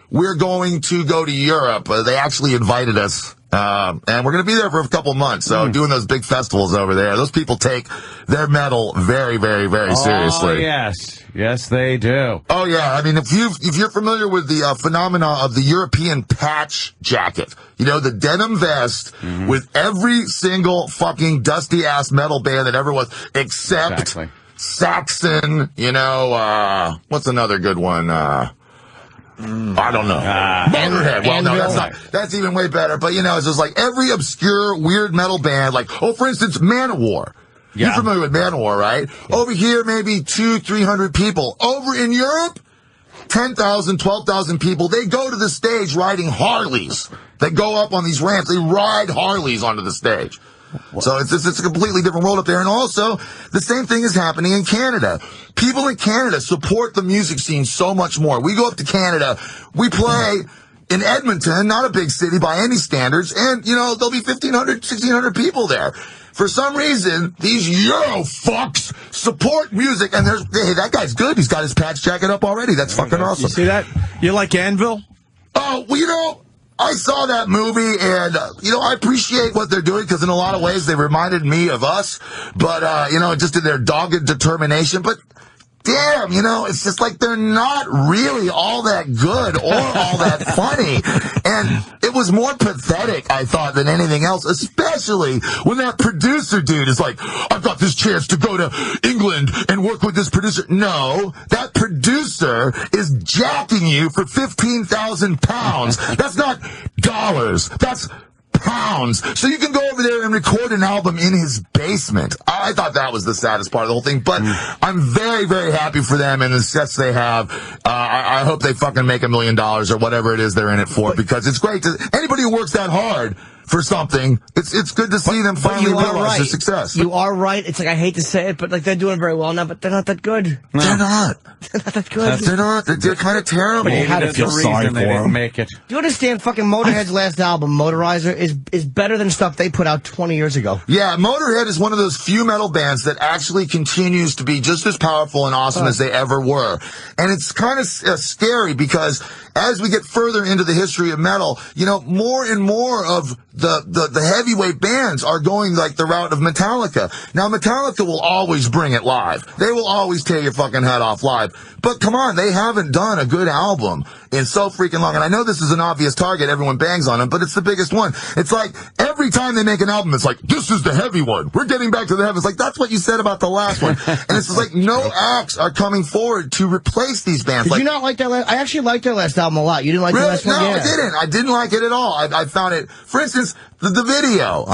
we're going to go to Europe. They actually invited us And we're going to be there for a couple months. So doing those big festivals over there, those people take their metal very, very, very seriously. Oh, yes. Yes, they do. Oh, yeah. I mean, if you're familiar with the phenomena of the European patch jacket, you know, the denim vest with every single fucking dusty-ass metal band that ever was, except Saxon, you know, what's another good one? I don't know. Motorhead. Well, no, that's even way better. But, you know, it's just like every obscure, weird metal band, like, for instance, Manowar. Yeah. You're familiar with Manowar, right? Yeah. Over here, maybe 200-300 people. Over in Europe, 10,000, 12,000 people. They go to the stage riding Harleys. They go up on these ramps. They ride Harleys onto the stage. So it's a completely different world up there. And also, the same thing is happening in Canada. People in Canada support the music scene so much more. We go up to Canada, we play in Edmonton, not a big city by any standards, and, you know, there'll be 1,500, 1,600 people there. For some reason, these Euro fucks support music, and hey, that guy's good. He's got his patch jacket up already. That's fucking awesome. You see that? You like Anvil? Oh, well, you know, I saw that movie, and, you know, I appreciate what they're doing, because in a lot of ways they reminded me of us, but, you know, just in their dogged determination. But, damn, you know, it's just like they're not really all that good or all that funny. And it was more pathetic, I thought, than anything else, especially when that producer dude is like, I've got this chance to go to England and work with this producer. No, that producer is jacking you for 15,000 pounds. That's not dollars. That's pounds. So you can go over there and record an album in his basement. I thought that was the saddest part of the whole thing, but I'm very, very happy for them and the success they have. I hope they fucking make $1 million or whatever it is they're in it for, because it's great to anybody who works that hard for something. It's good to see them finally realize their success. You are right. It's like, I hate to say it, but like they're doing very well now, but they're not that good. No. They're not. They're not that good. They're not. They're kind of terrible. You had to feel sorry for them. Make it. Do you understand? Fucking Motorhead's last album, Motorizer, is better than stuff they put out 20 years ago. Yeah, Motorhead is one of those few metal bands that actually continues to be just as powerful and awesome as they ever were. And it's kind of scary, because as we get further into the history of metal, you know, more and more of the heavyweight bands are going like the route of Metallica. Now, Metallica will always bring it live. They will always tear your fucking head off live. But come on, they haven't done a good album in so freaking long. And I know this is an obvious target. Everyone bangs on them, but it's the biggest one. It's like every time they make an album, it's like, this is the heavy one. We're getting back to the heavy. It's like, that's what you said about the last one. And it's just like, no acts are coming forward to replace these bands. Did you not like that I actually liked their last album a lot. You didn't like the last one? No, I didn't. I didn't like it at all. I found it, for instance, the video.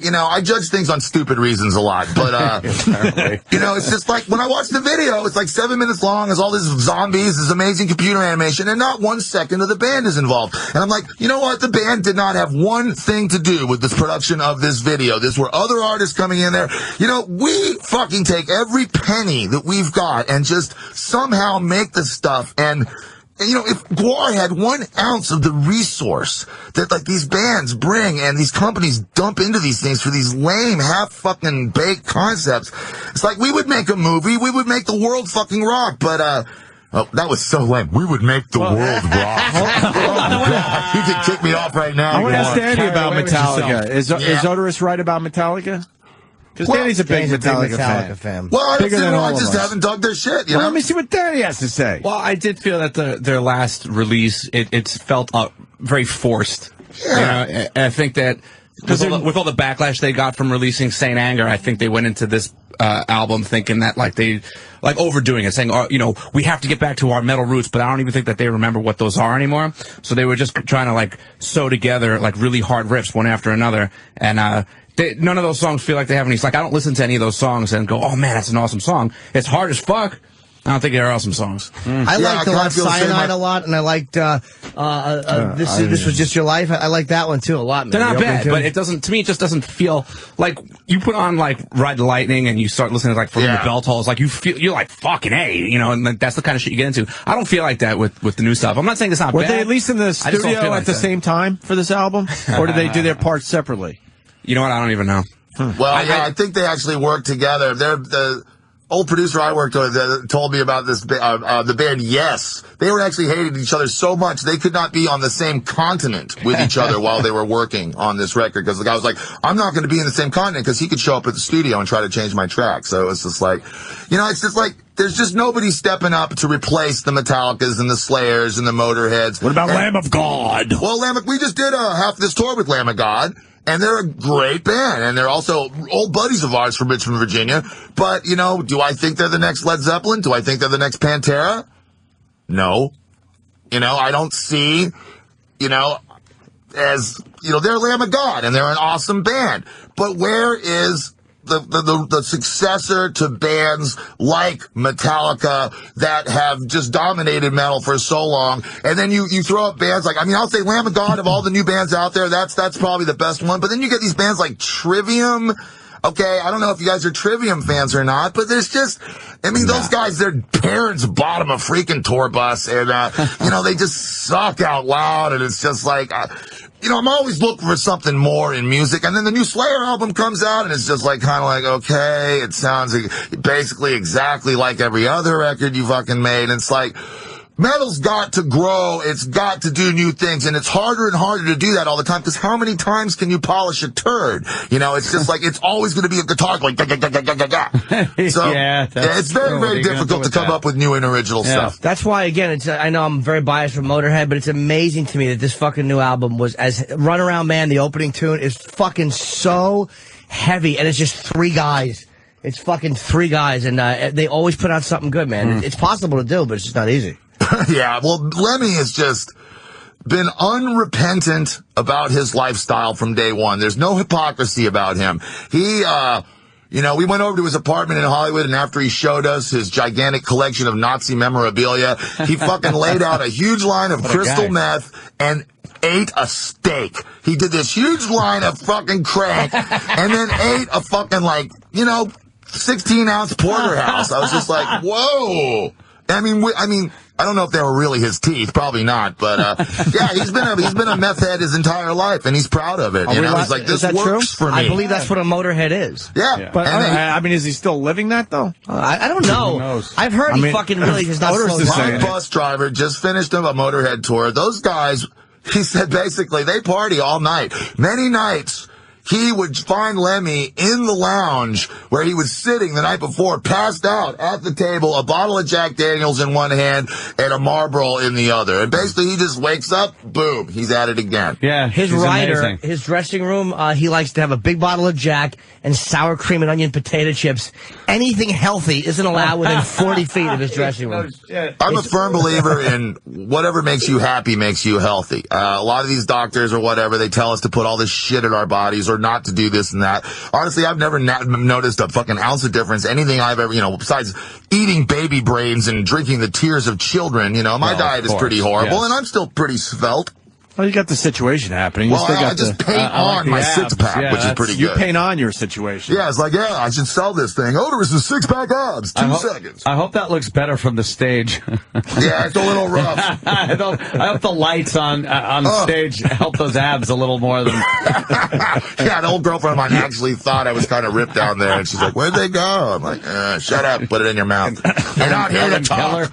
You know, I judge things on stupid reasons a lot, but, you know, it's just like, when I watch the video, it's like 7 minutes long, there's all this zombies, this amazing computer animation, and not 1 second of the band is involved. And I'm like, you know what? The band did not have one thing to do with this production of this video. This were other artists coming in there. You know, we fucking take every penny that we've got and just somehow make the stuff. And you know, if GWAR had 1 ounce of the resource that, like, these bands bring and these companies dump into these things for these lame, half-fucking-baked concepts, it's like we would make a movie, we would make the world fucking rock, but, oh, that was so lame. We would make the world rock. You can kick me off right now. I want to ask Danny about Metallica. Is Oderus right about Metallica? Because Danny's a big Metallica fan. Well, I just haven't dug their shit. You know? Let me see what Danny has to say. Well, I did feel that their last release, it felt very forced. Yeah. You know, and I think that with all the backlash they got from releasing Saint Anger, I think they went into this album thinking that they overdoing it, saying, you know, we have to get back to our metal roots, but I don't even think that they remember what those are anymore. So they were just trying to sew together really hard riffs one after another, and none of those songs feel like they have any. I don't listen to any of those songs and go, oh man, that's an awesome song. It's hard as fuck. I don't think they're awesome songs. I liked the last Cyanide a lot, and I liked This Was Just Your Life. I like that one too a lot. Man. They're not bad, but it doesn't. To me, it just doesn't feel like you put on Ride the Lightning and you start listening to From the Bell Tolls. You're like fucking A, you know, and that's the kind of shit you get into. I don't feel like that with the new stuff. I'm not saying it's not bad. Were they at least in the studio at the same time for this album, or did they do their parts separately? You know what? I don't even know. Well, I think they actually work together. old producer I worked with told me about this, the band Yes. They were actually hating each other so much they could not be on the same continent with each other while they were working on this record, because the guy was like, I'm not going to be in the same continent, because he could show up at the studio and try to change my track. So it was just like, it's just like, there's just nobody stepping up to replace the Metallicas and the Slayers and the Motorheads. What about Lamb of God? Well, we just did half this tour with Lamb of God. And they're a great band, and they're also old buddies of ours from Richmond, Virginia. But, do I think they're the next Led Zeppelin? Do I think they're the next Pantera? No. I don't see, as, they're Lamb of God, and they're an awesome band. But where is the successor to bands like Metallica that have just dominated metal for so long? And then you throw up bands like, I'll say Lamb of God, of all the new bands out there, that's probably the best one. But then you get these bands like Trivium. Okay, I don't know if you guys are Trivium fans or not, but there's just, those guys, their parents bought them a freaking tour bus, and, they just suck out loud, and it's just like, I'm always looking for something more in music, and then the new Slayer album comes out, and it's just like, kind of like, okay, it sounds basically exactly like every other record you fucking made, and it's like, metal's got to grow, it's got to do new things, and it's harder and harder to do that all the time, because how many times can you polish a turd? It's just like, it's always going to be a guitar like, da, da, da, da, da, da. So, it's very, very difficult to come up with new and original stuff. That's why, again, I know I'm very biased for Motorhead, but it's amazing to me that this fucking new album was, as Runaround Man, the opening tune, is fucking so heavy, and it's just 3 guys. It's fucking 3 guys, and they always put out something good, man. It's possible to do, but it's just not easy. Yeah, well, Lemmy has just been unrepentant about his lifestyle from day one. There's no hypocrisy about him. He, we went over to his apartment in Hollywood, and after he showed us his gigantic collection of Nazi memorabilia, he fucking laid out a huge line of crystal meth and ate a steak. He did this huge line of fucking crack and then ate a fucking 16-ounce porterhouse. I was just like, whoa. I don't know if they were really his teeth, probably not, but yeah, he's been a meth head his entire life, and he's proud of it. He's like, this works for me. I believe that's what a Motorhead is. Yeah. But is he still living that though? I don't know. Who knows? I've heard he fucking really does not slow down. My bus driver just finished a Motorhead tour. Those guys, he said, basically they party all night. Many nights he would find Lemmy in the lounge where he was sitting the night before, passed out at the table, a bottle of Jack Daniels in one hand and a Marlboro in the other. And basically he just wakes up, boom, he's at it again. Yeah, his rider, his dressing room, he likes to have a big bottle of Jack and sour cream and onion potato chips. Anything healthy isn't allowed within 40 feet of his dressing room. I'm a firm believer in whatever makes you happy makes you healthy. A lot of these doctors or whatever, they tell us to put all this shit in our bodies or not to do this and that. Honestly, I've never noticed a fucking ounce of difference. Anything I've ever, besides eating baby brains and drinking the tears of children, my diet is pretty horrible, and I'm still pretty svelte. Well, you got the situation happening. Well, I just paint on my six-pack, which is pretty good. You paint on your situation. Yeah, it's like, I should sell this thing. Oderus is 6-pack abs, 2 seconds. I hope that looks better from the stage. Yeah, it's a little rough. I hope the lights on stage help those abs a little more than... Yeah, the old girlfriend of mine actually thought I was kind of ripped down there, and she's like, where'd they go? I'm like, shut up, put it in your mouth. You're not here to talk.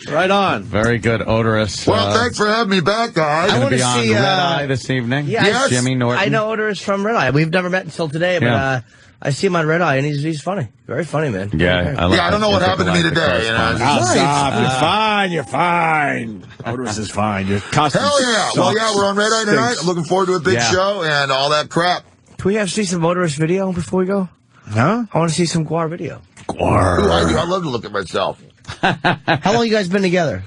Right on. Very good, Oderus. Well, thanks for having me back, guys. I want to see Red Eye this evening. Yes. Jimmy Norton. I know Oderus from Red Eye. We've never met until today, but I see him on Red Eye, and he's funny. Very funny, man. Yeah, I don't know what happened to me today. Stop. You're fine. Oderus is fine. Your costume Hell yeah. sucks. Well, yeah, we're on Red Eye tonight. I'm looking forward to a big show and all that crap. Can we see some Oderus video before we go? Huh? I want to see some GWAR video. GWAR. Ooh, I do. I love to look at myself. How long you guys been together?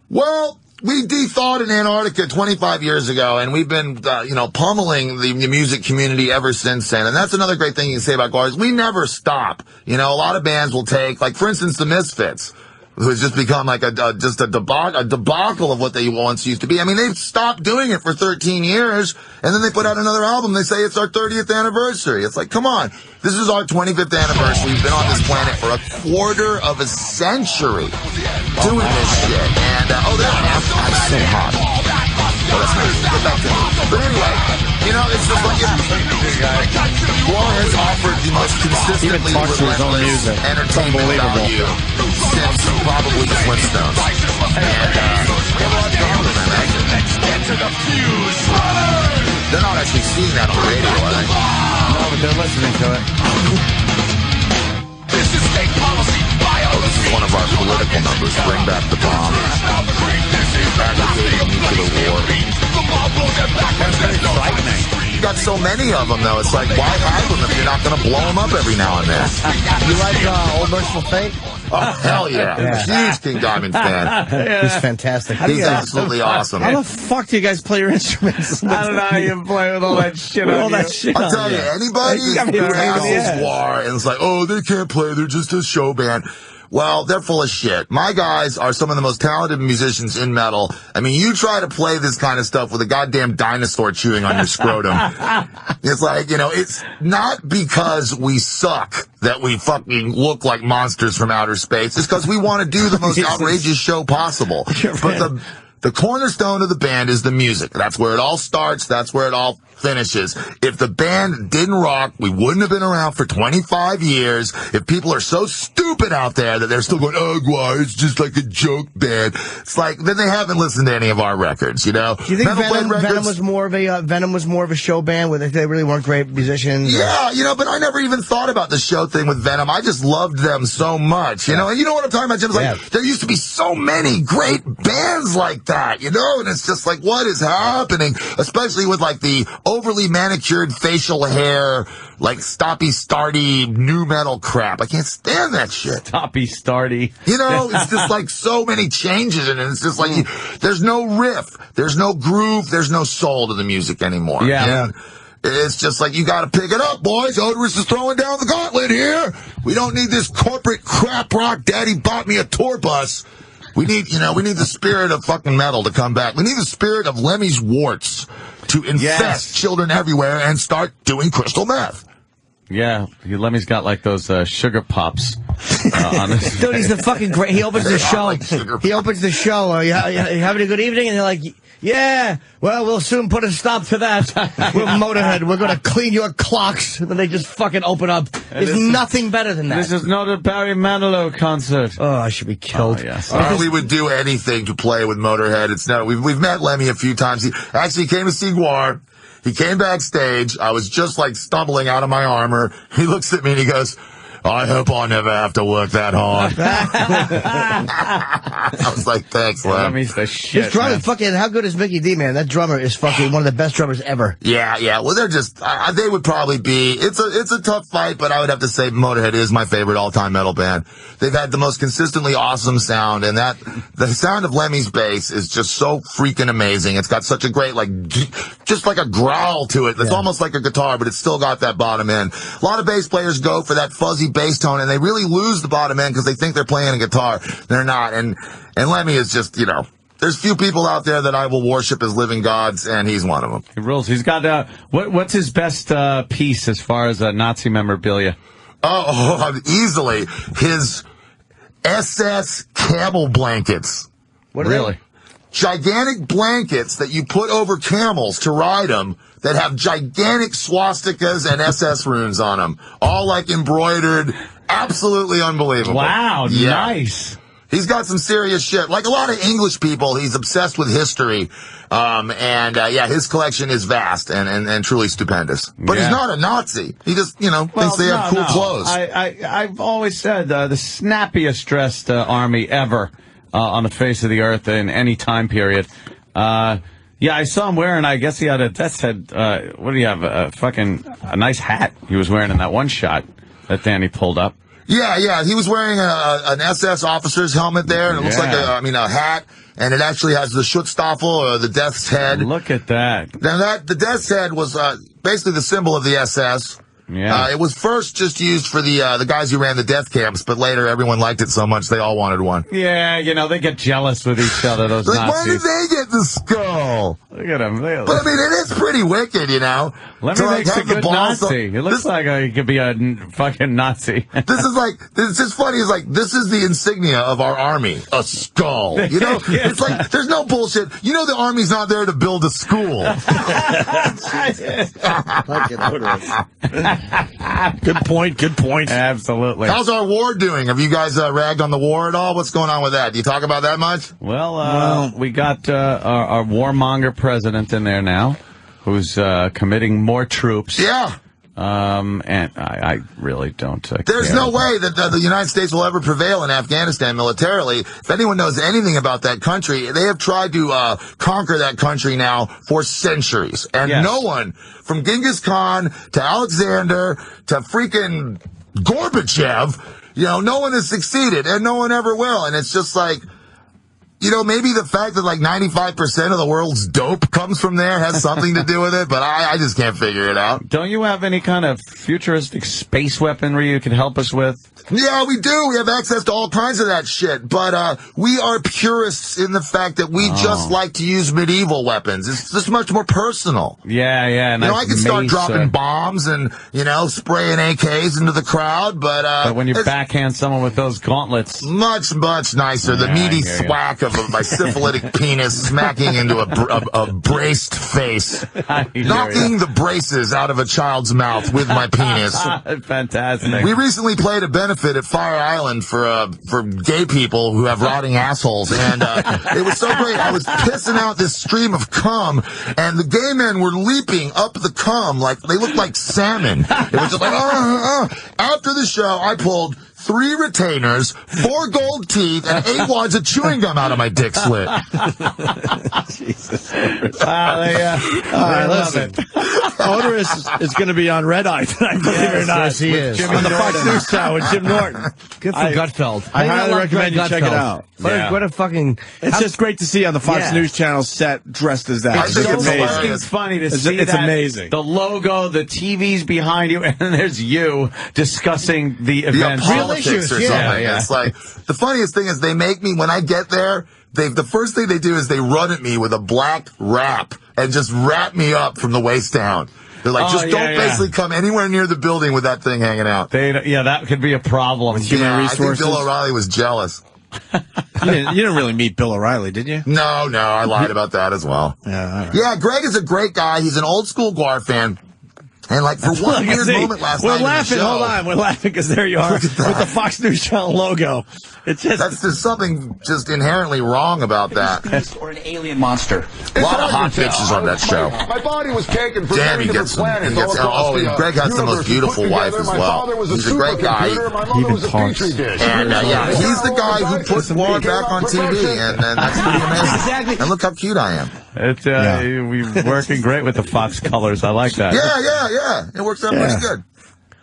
Well, we de-thawed in Antarctica 25 years ago, and we've been, pummeling the music community ever since then. And that's another great thing you can say about GWAR is we never stop. A lot of bands will take, for instance, the Misfits, who has just become a debacle of what they once used to be. They've stopped doing it for 13 years, and then they put out another album. They say it's our 30th anniversary. It's like, come on. This is our 25th anniversary. We've been on this planet for a quarter of a century doing this shit. And, I'm so hot. Well, that's nice. Get back to me. But anyway, You know, it's just like GWAR has offered the most consistently relentless entertainment value since probably the Flintstones. They're not actually seeing that on the radio, are they? No, but they're listening to it. This is state policy. This is one of our political numbers. Bring back the bomb. Advocating nuclear war. That's very frightening. You got so many of them, though. It's like, why have them if you're not going to blow them up every now and then? You like Old Merciful Fate? Oh, hell yeah. Huge King Diamond fan. He's fantastic. He's absolutely awesome. How the fuck do you guys play your instruments? I don't know how you play with all that shit on all you. that shit I'll on tell you, anybody who hassles GWAR and it's like, oh, they can't play, they're just a show band. Well, they're full of shit. My guys are some of the most talented musicians in metal. I mean, you try to play this kind of stuff with a goddamn dinosaur chewing on your scrotum. It's like, you know, it's not because we suck that we fucking look like monsters from outer space. It's because we want to do the most outrageous show possible. But the cornerstone of the band is the music. That's where it all starts. That's where it all finishes. If the band didn't rock, we wouldn't have been around for 25 years. If people are so stupid out there that they're still going, oh, GWAR, it's just like a joke band. It's like, then they haven't listened to any of our records, you know? Do you think Venom was more of a show band where they really weren't great musicians? Yeah, you know, but I never even thought about the show thing with Venom. I just loved them so much, you know? And you know what I'm talking about, Jim? It's like, there used to be so many great bands like that, you know? And it's just like, what is happening? Especially with like the overly manicured facial hair, like stoppy-starty new metal crap. I can't stand that shit. Stoppy-starty. You know, it's just like so many changes in it. It's just like, there's no riff, there's no groove, there's no soul to the music anymore. Yeah. And it's just like, you gotta pick it up, boys. Oderus is throwing down the gauntlet here. We don't need this corporate crap rock, daddy bought me a tour bus. We need the spirit of fucking metal to come back. We need the spirit of Lemmy's warts to infest children everywhere and start doing crystal meth. Yeah, Lemmy's got like those sugar pops on his. Dude, he's the fucking great. He opens the show. He opens the show. You having a good evening? And they're like, yeah, well, we'll soon put a stop to that. We're Motorhead. We're going to clean your clocks. And then they just fucking open up. There's nothing better than that. This is not a Barry Manilow concert. Oh, I should be killed. Oh, yes. We would do anything to play with Motorhead. It's no, we've met Lemmy a few times. He actually came to see GWAR. He came backstage. I was just like stumbling out of my armor. He looks at me and he goes, I hope I never have to work that hard. I was like, thanks, Lem. Lemmy's the shit. His drummer, fucking, how good is Mickey D, man? That drummer is fucking one of the best drummers ever. Yeah. Well, they're just, they would probably be, it's a tough fight, but I would have to say Motorhead is my favorite all-time metal band. They've had the most consistently awesome sound, and the sound of Lemmy's bass is just so freaking amazing. It's got such a great, like, just like a growl to it. It's almost like a guitar, but it's still got that bottom end. A lot of bass players go for that fuzzy bass tone, and they really lose the bottom end because they think they're playing a guitar. They're not. And Lemmy is just, you know, there's few people out there that I will worship as living gods, and he's one of them. He rules. He's got, what's his best piece as far as Nazi memorabilia? Easily. His SS camel blankets. What are really? they? Gigantic blankets that you put over camels to ride them that have gigantic swastikas and SS runes on them. All like embroidered. Absolutely unbelievable. Wow, nice. He's got some serious shit. Like a lot of English people, he's obsessed with history. His collection is vast and truly stupendous. But he's not a Nazi. He just, thinks they have cool clothes. I've always said the snappiest dressed army ever on the face of the earth in any time period. I saw him wearing, I guess he had a death's head, what do you have, a nice hat he was wearing in that one shot that Danny pulled up. Yeah, he was wearing an SS officer's helmet there, and it looks like a hat, and it actually has the Schutzstaffel, or the death's head. Look at that. Now the death's head was basically the symbol of the SS. Yeah. It was first just used for the guys who ran the death camps, but later everyone liked it so much they all wanted one. Yeah, they get jealous with each other, those Like, why Nazis. did they get the skull? Look at them. But I mean, it is pretty wicked, Let to, me like, make a have the good balls Nazi. It looks like he could be a fucking Nazi. It's just funny. It's like, this is the insignia of our army, a skull. It's like, there's no bullshit. The army's not there to build a school. Good point. Absolutely. How's our war doing? Have you guys ragged on the war at all? What's going on with that? Do you talk about that much? Well, we got our warmonger president in there now, who's committing more troops. Yeah. And I really don't There's care. no way that the United States will ever prevail in Afghanistan militarily. If anyone knows anything about that country, they have tried to conquer that country now for centuries. And no one, from Genghis Khan to Alexander to freaking Gorbachev, no one has succeeded, and no one ever will. And it's just like, maybe the fact that like 95% of the world's dope comes from there has something to do with it, but I just can't figure it out. Don't you have any kind of futuristic space weaponry you can help us with? Yeah, we do. We have access to all kinds of that shit. But we are purists in the fact that we just like to use medieval weapons. It's just much more personal. Yeah. And I can start dropping bombs and, spraying AKs into the crowd, but when you backhand someone with those gauntlets... Much, much nicer. The meaty thwack of my syphilitic penis smacking into a braced face. Knocking the braces out of a child's mouth with my penis. Fantastic. We recently played a benefit at Fire Island for gay people who have rotting assholes, and it was so great. I was pissing out this stream of cum, and the gay men were leaping up the cum like they looked like salmon. It was just like, After the show, I pulled 3 retainers, 4 gold teeth, and 8 wads of chewing gum out of my dick slit. Jesus. All right, listen. Oderus is going to be on Red Eye tonight, believe it or not. Yes, he is. On the Fox News Channel with Jim Norton. Good for Gutfeld. I highly recommend you check it out. What a fucking... It's just great to see you on the Fox News Channel set dressed as that. It's so fucking funny to see It's that. amazing. The logo, the TV's behind you, and there's you discussing the events. Politics or something. Yeah. It's like, the funniest thing is they make me, when I get there, the first thing they do is they run at me with a black wrap and just wrap me up from the waist down. They're like, don't basically come anywhere near the building with that thing hanging out. That could be a problem. Human resources. I think Bill O'Reilly was jealous. You didn't really meet Bill O'Reilly, did you? No, I lied about that as well. Yeah, all right. Yeah, Greg is a great guy. He's an old school GWAR fan. And like for one weird moment last night, we're laughing. Hold on, we're laughing because there you are with the Fox News Channel logo. It's just there's something just inherently wrong about that. Or an alien monster. A lot of hot bitches on that show. My body was taken from Damn, many he gets different some. planets all across the Greg has the most universe. beautiful Put wife together, as my well. father was He's a great guy. supercomputer, my mother was a petri dish. And he's the guy who put GWAR back on TV, and that's pretty amazing. Exactly. And look how cute I am. We're working great with the Fox colors. I like that. Yeah. It works out pretty good.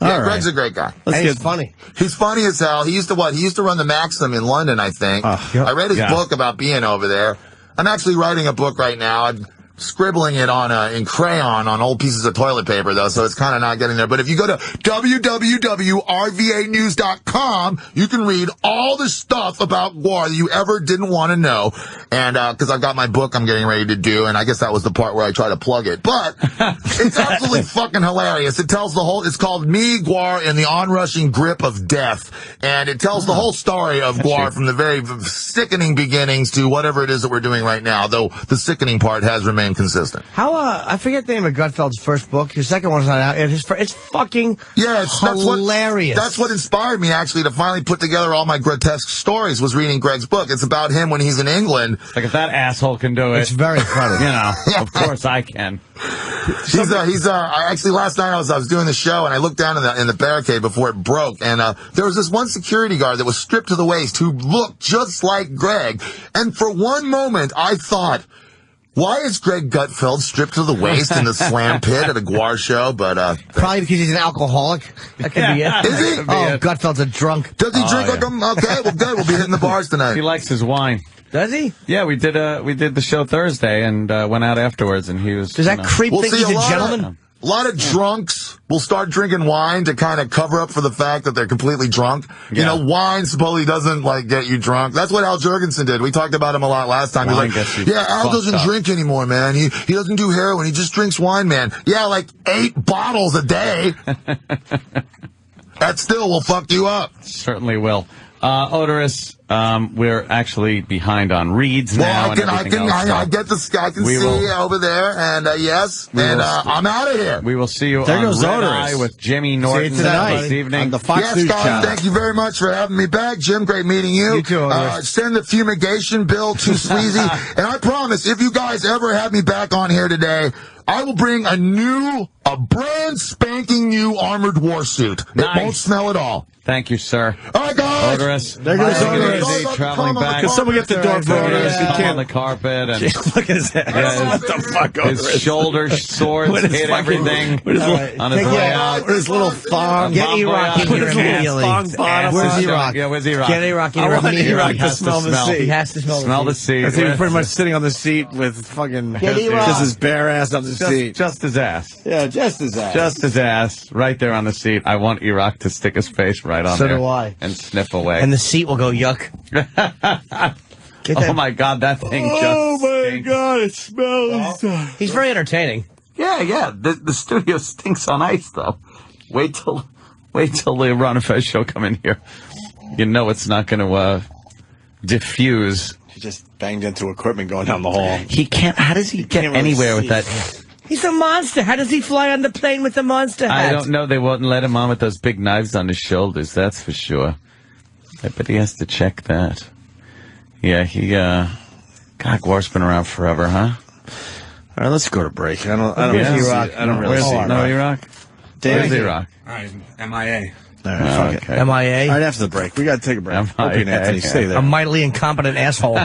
Yeah, Greg's a great guy. He's funny. He's funny as hell. He used to run the Maxim in London, I think. I read his book about being over there. I'm actually writing a book right now. I'm scribbling it on in crayon on old pieces of toilet paper, though, so it's kind of not getting there. But if you go to www.rvanews.com, you can read all the stuff about GWAR that you ever didn't want to know. And because I've got my book I'm getting ready to do, and I guess that was the part where I try to plug it. But it's absolutely fucking hilarious. It tells it's called Me, GWAR, and the Onrushing Grip of Death. And it tells the whole story of GWAR from the very sickening beginnings to whatever it is that we're doing right now, though the sickening part has remained consistent. How I forget the name of Gutfeld's first book. His second one's not out yet. It's fucking hilarious. That's what inspired me actually to finally put together all my grotesque stories. Was reading Greg's book. It's about him when he's in England. Like if that asshole can do it, it's very funny. Of course I can. He's actually last night I was doing the show and I looked down in the barricade before it broke, and there was this one security guard that was stripped to the waist who looked just like Greg, and for one moment I thought, why is Greg Gutfeld stripped to the waist in the slam pit at a GWAR show? But probably because he's an alcoholic. That could be it. Is he? Gutfeld's a drunk. Does he drink like him? Okay, well, good. We'll be hitting the bars tonight. He likes his wine. Does he? Yeah, we did the show Thursday and went out afterwards, and he was. Does that creep think he's a gentleman? A lot of drunks will start drinking wine to kind of cover up for the fact that they're completely drunk. You know, wine supposedly doesn't, like, get you drunk. That's what Al Jurgensen did. We talked about him a lot last time. Wine He's gets you like, yeah, Al doesn't fucked up. drink anymore, man. He doesn't do heroin. He just drinks wine, man. Yeah, like 8 bottles a day. That still will fuck you up. Certainly will. Odorous, we're actually behind on reads now. I get this. I can see over there, and I'm out of here. We will see you There on goes Red Oderus. Eye with Jimmy Norton tonight this evening. on the Fox Yes, News guys, channel. thank you very much for having me back. Jim, great meeting you. You too, Oderus. Send the fumigation bill to Sleazy. And I promise, if you guys ever have me back on here today, I will bring a brand spanking new armored war suit. Nice. It won't smell at all. Thank you, sir. All right, guys. Odorous. There goes Take it Oderus. easy, traveling back. Can someone get the door for Oderus? He Come on can't. the carpet and Look at his head. What the fuck, his Oderus? shoulder swords With his hit fucking- everything with his on little- his Take way it out. with his little thong. Get E-Rock in With here his little immediately. thong bottom. Where's E-Rock? Yeah, where's E-Rock? Get E-Rock in I here want immediately. E-Rock He to has to smell the smell. seat. He has to smell the seat. Because he was pretty much sitting on the seat with fucking just his bare ass on the seat. Just his ass. Yeah, just his ass. Just his ass, right there on the seat. I want E-Rock to stick his face right on So there. do I. And sniff away. And the seat will go yuck. Oh my God, that thing just stinks. God, it smells. He's very entertaining. Yeah. The studio stinks on ice, though. Wait till the Ron and Fez show come in here. You know it's not going to diffuse. He just banged into equipment going down the hall. He can't. How does he get can't really anywhere with see. that? He's a monster. How does he fly on the plane with the monster hat? I don't know. They won't let him on with those big knives on his shoulders. That's for sure. I bet he has to check that. Yeah, God, GWAR's been around forever, huh? All right, let's go to break. I don't Yeah. really see E-Rock. I don't really Where's see no E-Rock? Where's E-Rock? All right, MIA. All right, fuck it. Okay. MIA? All right, after the break. We got to take a break. MIA, Opie and Anthony, yeah. stay there. A mightily incompetent asshole.